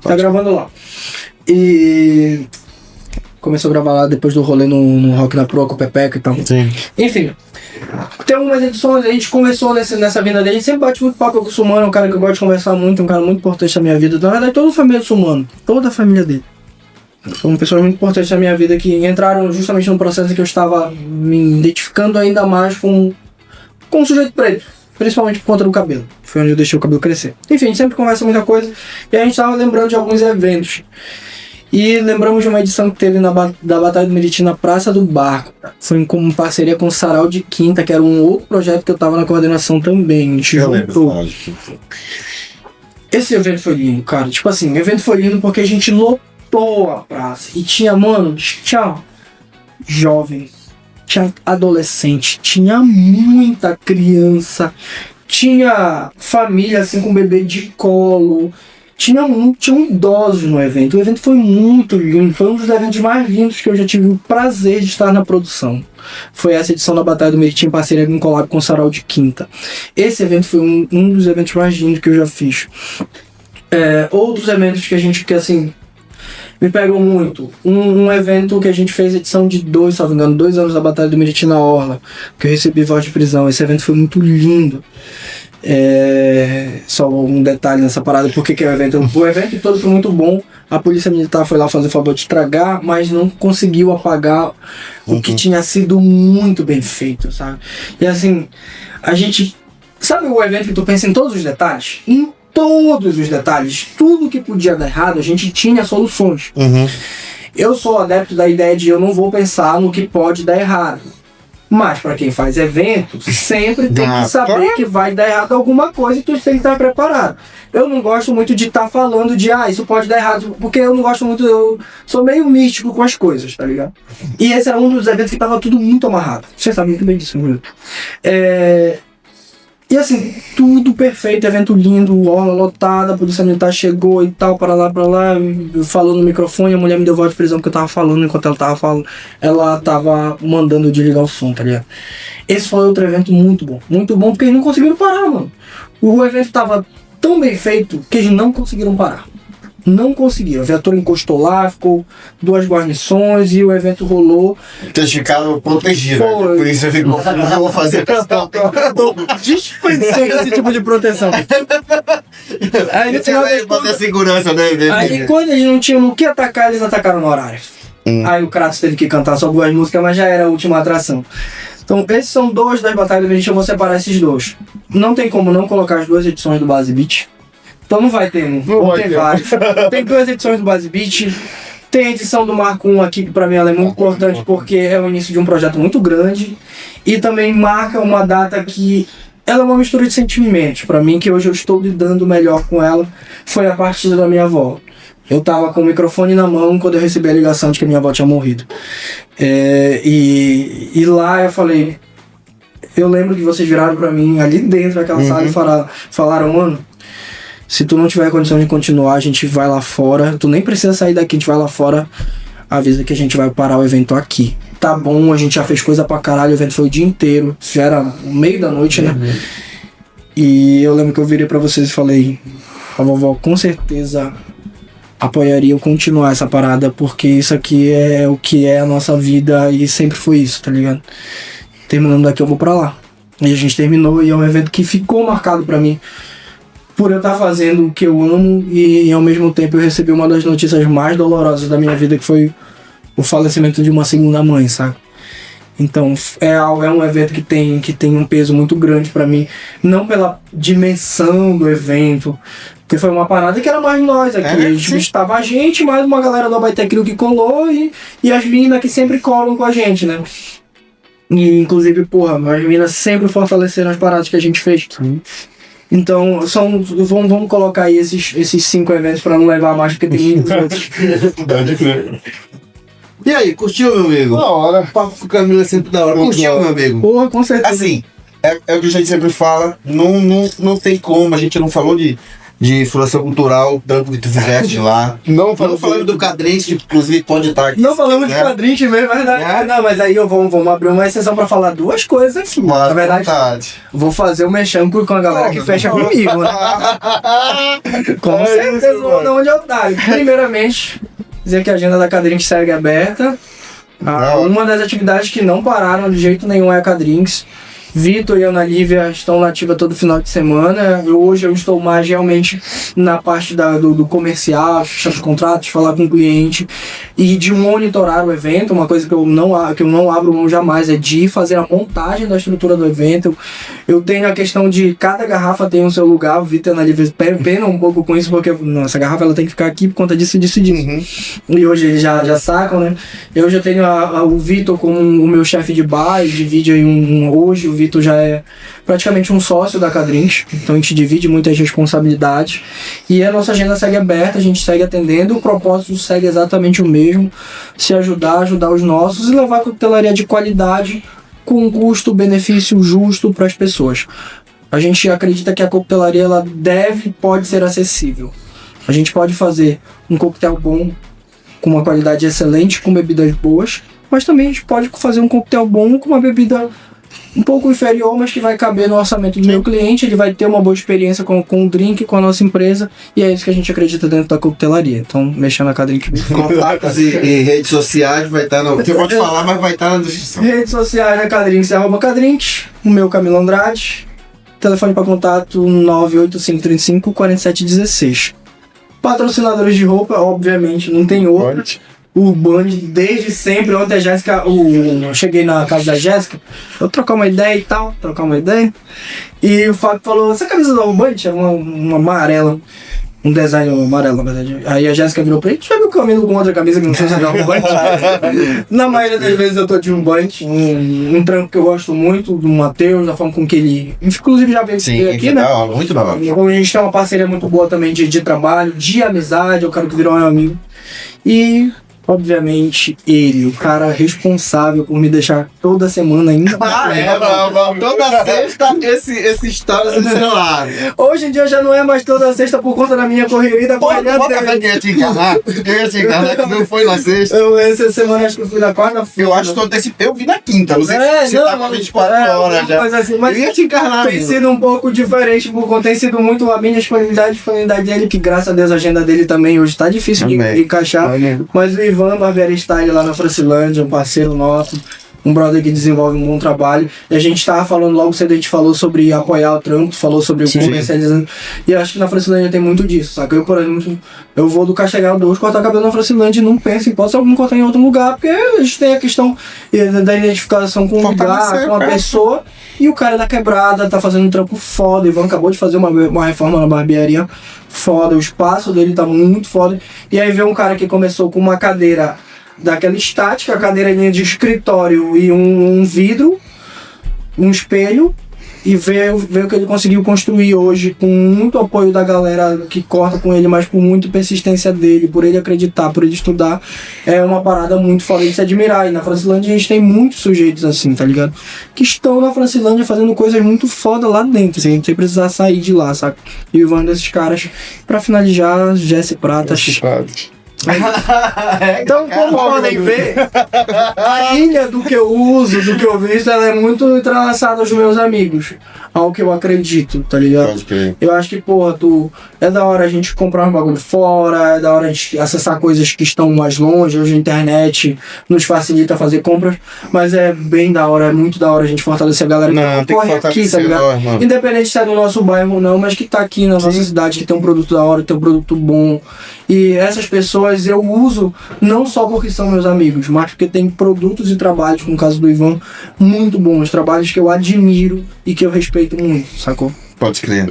Speaker 3: Tá gravando lá. E... começou a gravar lá depois do rolê no Rock na Proa com o Pepeca e tal.
Speaker 1: Sim.
Speaker 3: Enfim. Tem algumas edições, a gente conversou nessa vinda dele, a gente sempre bate muito papo com o Sumano, é um cara que eu gosto de conversar muito, um cara muito importante na minha vida. Na verdade, toda a família do Sumano, toda a família dele. São pessoas muito importantes na minha vida que entraram justamente num processo em que eu estava me identificando ainda mais com o sujeito preto. Principalmente por conta do cabelo. Foi onde eu deixei o cabelo crescer. Enfim, a gente sempre conversa muita coisa. E a gente estava lembrando de alguns eventos. E lembramos de uma edição que teve da Batalha do Meriti na Praça do Barco. Foi com parceria com o Sarau de Quinta, que era um outro projeto que eu estava na coordenação também. A gente juntou. Esse evento foi lindo, cara. Tipo assim, o evento foi lindo porque a gente lotou a praça. E tinha, mano, tinha jovem, tinha adolescente, tinha muita criança, tinha família assim com bebê de colo, tinha idosos no evento. O evento foi muito lindo, foi um dos eventos mais lindos que eu já tive o prazer de estar na produção. Foi essa edição da Batalha do Meriti em parceria com collab com o Sarau de Quinta. Esse evento foi um dos eventos mais lindos que eu já fiz. Outros eventos que assim me pegam muito. Um evento que a gente fez, edição de 2 anos da Batalha do Meriti na Orla, que eu recebi voz de prisão. Esse evento foi muito lindo. Só um detalhe nessa parada, porque que é o evento? O evento todo foi muito bom. A polícia militar foi lá fazer o favor de estragar, mas não conseguiu apagar o que tinha sido muito bem feito, sabe? E assim, a gente... Sabe o evento que tu pensa em todos os detalhes? Em todos os detalhes, tudo que podia dar errado, a gente tinha soluções. Eu sou adepto da ideia de eu não vou pensar no que pode dar errado. Mas para quem faz evento, sempre tem que saber que vai dar errado alguma coisa e tu tem que estar preparado. Eu não gosto muito de estar falando de isso pode dar errado, porque eu não gosto muito, eu sou meio místico com as coisas, tá ligado? E esse era um dos eventos que tava tudo muito amarrado. Você sabe muito bem disso, meu. E assim, tudo perfeito, evento lindo, orla lotada, a polícia militar chegou e tal, para lá, falou no microfone, a mulher me deu voz de prisão porque eu tava falando, enquanto ela tava falando, ela tava mandando eu desligar o som, tá ligado? Esse foi outro evento muito bom porque eles não conseguiram parar, mano. O evento tava tão bem feito que eles não conseguiram parar. não conseguiram. A viatura encostou lá, ficou 2 guarnições e o evento rolou.
Speaker 2: Vocês ficaram protegidos, né?
Speaker 3: Foi.
Speaker 2: Por isso eu fico, não vou fazer questão.
Speaker 3: Dispensei esse tipo de proteção. Aí no final das
Speaker 2: Fazer
Speaker 3: contas,
Speaker 2: segurança, né?
Speaker 3: aí quando eles não tinham no que atacar, eles atacaram no horário. Aí o Kratos teve que cantar só 2 músicas, mas já era a última atração. Então esses são 2 das batalhas do Elite, eu vou separar esses 2. Não tem como não colocar as 2 edições do Base Beat. Então não vai ter, não
Speaker 2: vai
Speaker 3: tem
Speaker 2: ter.
Speaker 3: vários. Tem 2 edições do Base Beat. Tem a edição do Marco 1 aqui, que pra mim ela é muito importante porque é o início de um projeto muito grande. E também marca uma data que ela é uma mistura de sentimentos. Pra mim, que hoje eu estou lidando melhor com ela, foi a partida da minha avó. Eu tava com o microfone na mão quando eu recebi a ligação de que a minha avó tinha morrido. E lá eu falei... Eu lembro que vocês viraram pra mim ali dentro daquela sala e falaram, mano, se tu não tiver condição de continuar, a gente vai lá fora. Tu nem precisa sair daqui, a gente vai lá fora. Avisa que a gente vai parar o evento aqui. Tá bom, a gente já fez coisa pra caralho, o evento foi o dia inteiro. Isso já era no meio da noite, né? E eu lembro que eu virei pra vocês e falei, a vovó com certeza apoiaria eu continuar essa parada, porque isso aqui é o que é a nossa vida e sempre foi isso, tá ligado? Terminando daqui eu vou pra lá. E a gente terminou e é um evento que ficou marcado pra mim por eu estar fazendo o que eu amo e ao mesmo tempo eu recebi uma das notícias mais dolorosas da minha vida, que foi o falecimento de uma segunda mãe, sabe? Então é um evento que tem um peso muito grande pra mim, não pela dimensão do evento, porque foi uma parada que era mais nós aqui, estava a gente, mais uma galera do Abaeté Crew que colou e as minas que sempre colam com a gente, né? E inclusive, porra, as minas sempre fortaleceram as paradas que a gente fez. Então, vamos colocar aí esses 5 eventos pra não levar mais, porque tem muitos outros.
Speaker 1: E aí, curtiu, meu amigo?
Speaker 2: Da hora.
Speaker 1: O papo com o Camilo é sempre da hora. Curtiu, meu amigo?
Speaker 3: Porra, com certeza.
Speaker 1: Assim, é o que a gente sempre fala, não tem como, a gente não falou de formação cultural, tanto que tu fizeste lá.
Speaker 2: Não
Speaker 1: falando do Cadrense, que inclusive pode estar aqui.
Speaker 3: Não falamos de quadrinhos mesmo, mas não, mas aí vamos abrir uma exceção pra falar 2 coisas aqui.
Speaker 2: Mas,
Speaker 3: na verdade, vou fazer o mexão com a galera que fecha comigo, né? Com certeza, vou dar onde eu dar. Primeiramente, dizer que a agenda da Cadrinks segue aberta. Uma das atividades que não pararam de jeito nenhum é a Cadrinks. Vitor e Ana Lívia estão na ativa todo final de semana. Hoje eu estou mais realmente na parte do comercial, fechar os contratos, falar com o cliente e de monitorar o evento. Uma coisa que eu não abro mão jamais é de fazer a montagem da estrutura do evento. Eu tenho a questão de cada garrafa tem o seu lugar. O Vitor e a Ana Lívia pena um pouco com isso, porque essa garrafa ela tem que ficar aqui por conta disso. E hoje eles já sacam, né? Eu já tenho o Vitor como o meu chefe de bar, ele divide aí hoje o Vitor já é praticamente um sócio da Cadrinks, então a gente divide muitas responsabilidades e a nossa agenda segue aberta, a gente segue atendendo, o propósito segue exatamente o mesmo, se ajudar os nossos e levar a coquetelaria de qualidade com um custo-benefício justo para as pessoas. A gente acredita que a coquetelaria ela pode ser acessível. A gente pode fazer um coquetel bom, com uma qualidade excelente, com bebidas boas, mas também a gente pode fazer um coquetel bom com uma bebida um pouco inferior, mas que vai caber no orçamento do meu cliente, ele vai ter uma boa experiência com o drink, com a nossa empresa, e é isso que a gente acredita dentro da coquetelaria. Então, mexendo na Cadrinks.
Speaker 1: Contatos e redes sociais vai estar no... Você pode falar, mas vai estar na descrição.
Speaker 3: Redes sociais da Cadrinks é @Cadrinks, o meu Camilo Andrade, telefone para contato 985354716. Patrocinadores de roupa, obviamente, não tem outro. O Band, desde sempre. Ontem a Jéssica, eu cheguei na casa da Jéssica, eu trocar uma ideia e tal, e o Fábio falou, essa camisa da Band é uma amarela, um design amarelo, na verdade. Aí a Jéssica virou pra ele, já viu o Camilo com outra camisa que não seja da Band? Na maioria das vezes eu tô de um Band, um trampo que eu gosto muito, do Matheus, da forma com que ele, inclusive já veio aqui, né?
Speaker 1: Muito da hora.
Speaker 3: A gente tem uma parceria muito boa também de trabalho, de amizade, eu quero que virou meu amigo. E Obviamente, ele, o cara responsável por me deixar toda semana ainda.
Speaker 1: Toda sexta esse stories no celular.
Speaker 3: Hoje em dia já não é mais toda sexta por conta da minha correria da correria
Speaker 1: Eu ia te enganar, que não foi na sexta.
Speaker 3: Essa semana acho que eu fui na quarta-feira.
Speaker 1: Eu acho que eu vi na quinta, não sei se
Speaker 3: não,
Speaker 1: tava 24 horas já.
Speaker 3: Mas assim, mas
Speaker 1: Eu ia te encarnar
Speaker 3: tem
Speaker 1: mesmo.
Speaker 3: sido um pouco diferente, porque tem sido muito a minha disponibilidade dele, que graças a Deus a agenda dele também hoje tá difícil de
Speaker 1: Amém.
Speaker 3: encaixar. Mas o Ivan Barbieri está lá na Francilândia, um parceiro nosso, um brother que desenvolve um bom trabalho. E a gente tava falando, logo cedo a gente falou sobre apoiar o trampo, falou sobre o comercializando. E acho que na Francilândia tem muito disso, saca? Eu, por exemplo, eu vou do Castegal 2 cortar cabelo na Francilândia e não penso em hipótese alguma cortar em outro lugar, porque a gente tem a questão da identificação com o lugar, com a pessoa. E o cara da quebrada tá fazendo um trampo foda. O Ivan acabou de fazer uma reforma na barbearia foda, o espaço dele tá muito foda. E aí vê um cara que começou com uma cadeira daquela estática, a cadeirinha de escritório e um vidro, um espelho, e ver o que ele conseguiu construir hoje, com muito apoio da galera que corta com ele, mas por muita persistência dele, por ele acreditar, por ele estudar. É uma parada muito foda de se admirar. E na Francilândia a gente tem muitos sujeitos assim, tá ligado? Que estão na Francilândia fazendo coisas muito foda lá dentro, sem precisar sair de lá, saca? E o Ivan desses caras, pra finalizar, Jesse Prata. Então, como podem ver, a ilha do que eu uso, do que eu visto, ela é muito entrelaçada aos meus amigos, ao que eu acredito, tá ligado?
Speaker 1: Pode crer.
Speaker 3: Eu acho que, porra, é da hora a gente comprar um bagulho fora, é da hora a gente acessar coisas que estão mais longe. Hoje a internet nos facilita fazer compras, mas é bem da hora, é muito da hora a gente fortalecer a galera que corre aqui, tá ligado? Independente se é do nosso bairro ou não, mas que tá aqui na nossa cidade, que tem um produto da hora, tem um produto bom. E essas pessoas eu uso não só porque são meus amigos, mas porque tem produtos e trabalhos, como o caso do Ivan, muito bons, trabalhos que eu admiro e que eu respeito muito, sacou?
Speaker 1: Pode crer.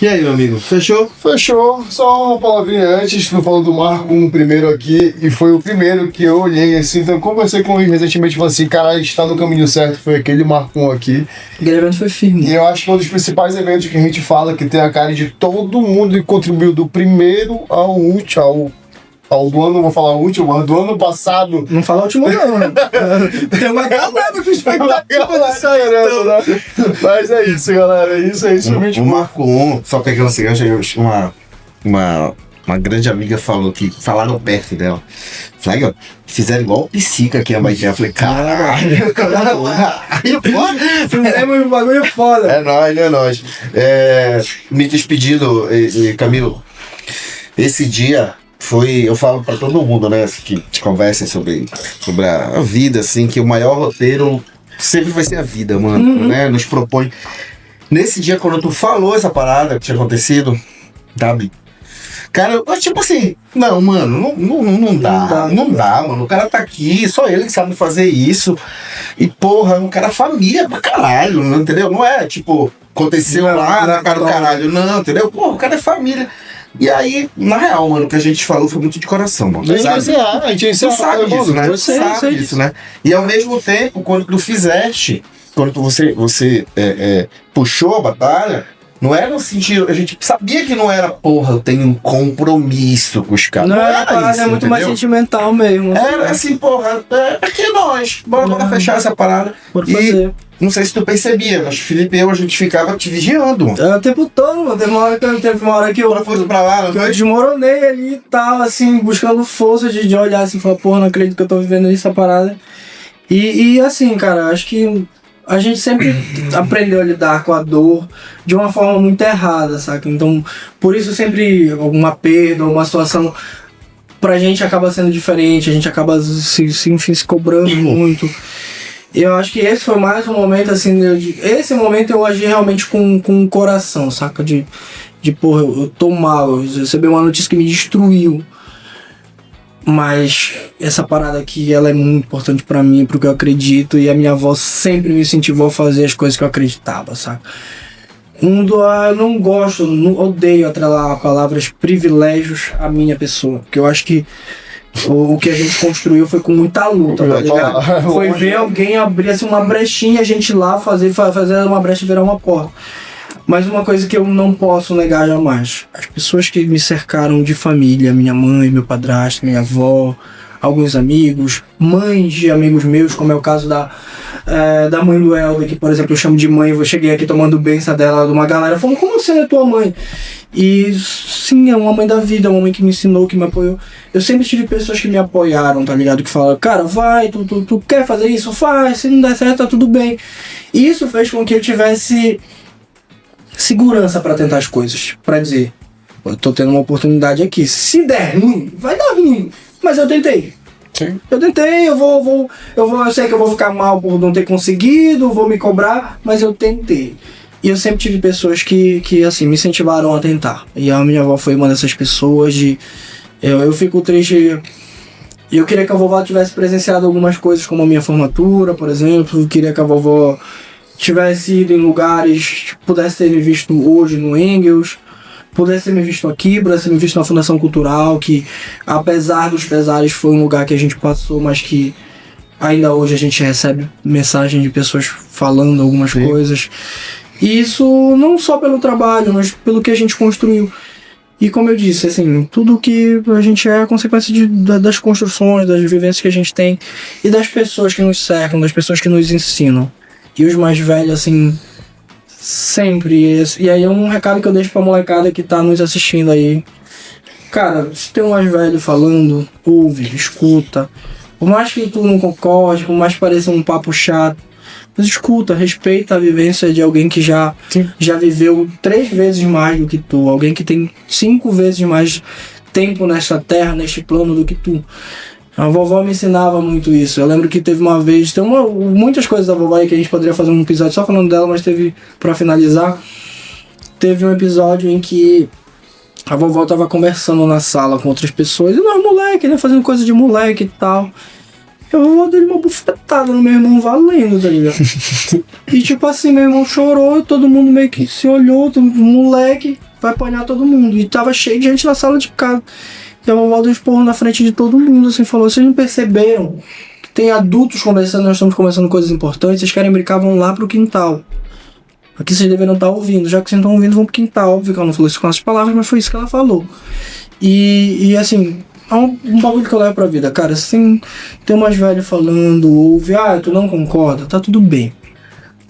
Speaker 1: E aí, meu amigo, fechou?
Speaker 2: Fechou. Só uma palavrinha antes, tu falou do Marco, um primeiro aqui, e foi o primeiro que eu olhei assim, então eu conversei com ele recentemente e falei assim, cara, está no caminho certo, foi aquele Marco aqui.
Speaker 3: Aquele evento foi firme.
Speaker 2: E eu acho que é um dos principais eventos que a gente fala, que tem a cara de todo mundo que contribuiu do primeiro ao último, ao do ano, não vou falar o último, mas do ano passado.
Speaker 3: Não fala o último não, né? Tem uma galera com expectativa disso aí, né?
Speaker 2: Mas é isso, galera, é isso
Speaker 1: O Marco 1, só pegando esse gancho, uma grande amiga falou que falaram perto dela. Falei, ó, fizeram igual o Psica aqui na Baité. Eu falei, caralho.
Speaker 3: Fizemos um bagulho foda.
Speaker 1: É nóis. Me despedindo, Camilo. Esse dia foi, eu falo pra todo mundo, né, que conversem sobre a vida, assim, que o maior roteiro sempre vai ser a vida, mano, né? Nos propõe. Nesse dia, quando tu falou essa parada que tinha acontecido, sabe? Cara, eu, tipo assim, não, mano, não dá, mano. O cara tá aqui, só ele que sabe fazer isso. E, porra, um cara família pra caralho, entendeu? Não é, tipo, aconteceu lá na cara do caralho, não, entendeu? Porra, o cara é família. E aí, na real, mano, o que a gente falou foi muito de coração, mano.
Speaker 2: A gente
Speaker 1: sabe disso, né? Sabe disso, né? E ao mesmo tempo, quando tu fizeste, quando você puxou a batalha, não era no sentido, a gente sabia que não era, porra, eu tenho um compromisso com os caras.
Speaker 3: Não era isso, é muito mais sentimental mesmo.
Speaker 1: Era assim, porra, aqui é nós, bora fechar essa parada.
Speaker 3: Bora fazer.
Speaker 1: Não sei se tu percebia, mas Felipe e eu, a gente ficava te vigiando, mano.
Speaker 3: O tempo todo, mano. Teve uma hora que eu
Speaker 1: Fosse pra lá, não
Speaker 3: que eu
Speaker 1: foi?
Speaker 3: desmoronei ali e tal, assim, buscando força de olhar assim, falar, porra, não acredito que eu tô vivendo essa parada. E assim, cara, acho que a gente sempre aprendeu a lidar com a dor de uma forma muito errada, saca? Então, por isso sempre alguma perda, uma situação pra gente acaba sendo diferente, a gente acaba se cobrando muito. Eu acho que esse foi mais um momento, assim, esse momento eu agi realmente com o coração, saca? De porra, eu tô mal, eu recebi uma notícia que me destruiu. Mas essa parada aqui, ela é muito importante pra mim, pro que eu acredito, e a minha avó sempre me incentivou a fazer as coisas que eu acreditava, saca? Eu não gosto, odeio atrelar palavras privilégios à minha pessoa, porque eu acho que o que a gente construiu foi com muita luta, tá ligado? Foi ver alguém abrir assim, uma brechinha, a gente lá fazer uma brecha virar uma porta. Mas uma coisa que eu não posso negar jamais, as pessoas que me cercaram de família, minha mãe, meu padrasto, minha avó, alguns amigos, mães de amigos meus, como é o caso da mãe do Helder, que, por exemplo, eu chamo de mãe. Eu cheguei aqui tomando bênção dela, de uma galera falando, como assim é tua mãe? E sim, é uma mãe da vida, uma mãe que me ensinou, que me apoiou. Eu sempre tive pessoas que me apoiaram, tá ligado? Que falaram, cara, vai, tu quer fazer isso? Faz, se não der certo, tá tudo bem. E isso fez com que eu tivesse segurança pra tentar as coisas, pra dizer, eu tô tendo uma oportunidade aqui, se der ruim, vai dar ruim, mas eu tentei.
Speaker 2: Sim.
Speaker 3: Eu tentei, eu sei que eu vou ficar mal por não ter conseguido, vou me cobrar, mas eu tentei. E eu sempre tive pessoas que assim, me incentivaram a tentar. E a minha avó foi uma dessas pessoas eu fico triste. E eu queria que a vovó tivesse presenciado algumas coisas, como a minha formatura, por exemplo. Eu queria que a vovó tivesse ido em lugares, pudesse ter me visto hoje no Engels, pudesse ter me visto aqui, pudesse ter me visto na Fundação Cultural, que apesar dos pesares foi um lugar que a gente passou, mas que ainda hoje a gente recebe mensagem de pessoas falando algumas coisas. E isso não só pelo trabalho, mas pelo que a gente construiu. E como eu disse, assim, tudo que a gente é consequência das construções, das vivências que a gente tem e das pessoas que nos cercam, das pessoas que nos ensinam. E os mais velhos, assim, sempre. E aí é um recado que eu deixo pra molecada que tá nos assistindo aí. Cara, se tem um mais velho falando, ouve, escuta. Por mais que tu não concorde, por mais que pareça um papo chato, mas escuta, respeita a vivência de alguém que já viveu 3 vezes mais do que tu. Alguém que tem 5 vezes mais tempo nesta terra, neste plano do que tu. A vovó me ensinava muito isso. Eu lembro que teve uma vez, tem muitas coisas da vovó aí que a gente poderia fazer um episódio só falando dela, mas teve, pra finalizar, teve um episódio em que a vovó tava conversando na sala com outras pessoas, e nós moleque, né, fazendo coisa de moleque e tal. Eu vou dar uma bufetada no meu irmão valendo, tá ligado? E tipo assim, meu irmão chorou e todo mundo meio que se olhou, todo moleque vai apanhar todo mundo. E tava cheio de gente na sala de casa. E a vovó deu um esporro na frente de todo mundo, assim, falou, vocês não perceberam que tem adultos conversando, nós estamos conversando coisas importantes, vocês querem brincar, vão lá pro quintal. Aqui vocês deveriam estar ouvindo, já que vocês não estão ouvindo, vão pro quintal. Óbvio que ela não falou isso com as palavras, mas foi isso que ela falou. E assim, é um bagulho que eu levo pra vida, cara. Assim, tem mais velho falando, ouve, tu não concorda, tá tudo bem.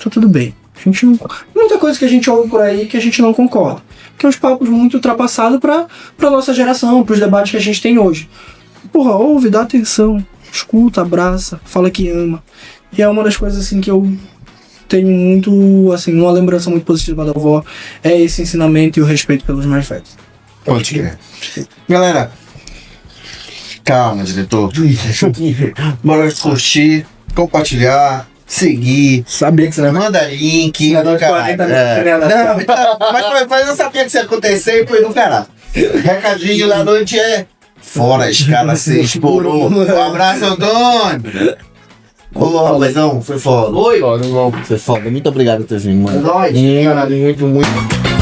Speaker 3: Tá tudo bem. A gente não... Muita coisa que a gente ouve por aí que a gente não concorda. Que é uns papos muito ultrapassados pra nossa geração, pros debates que a gente tem hoje. Porra, ouve, dá atenção, escuta, abraça, fala que ama. E é uma das coisas assim que eu tenho muito, assim, uma lembrança muito positiva da avó, é esse ensinamento e o respeito pelos mais velhos.
Speaker 1: Pode crer. Galera, calma, diretor. Bora curtir, compartilhar, seguir.
Speaker 3: Sabia que você não
Speaker 1: Manda link.
Speaker 3: Não,
Speaker 1: mas eu sabia que isso ia acontecer e foi no caralho. Recadinho da noite é fora, escala 6 por 1. Um abraço, Antônio. Ô, rapazão, foi foda.
Speaker 4: Oi.
Speaker 2: Ó, não.
Speaker 1: Foi foda. Muito obrigado por ter vindo, mano.
Speaker 4: É nóis.
Speaker 2: Caralho, muito.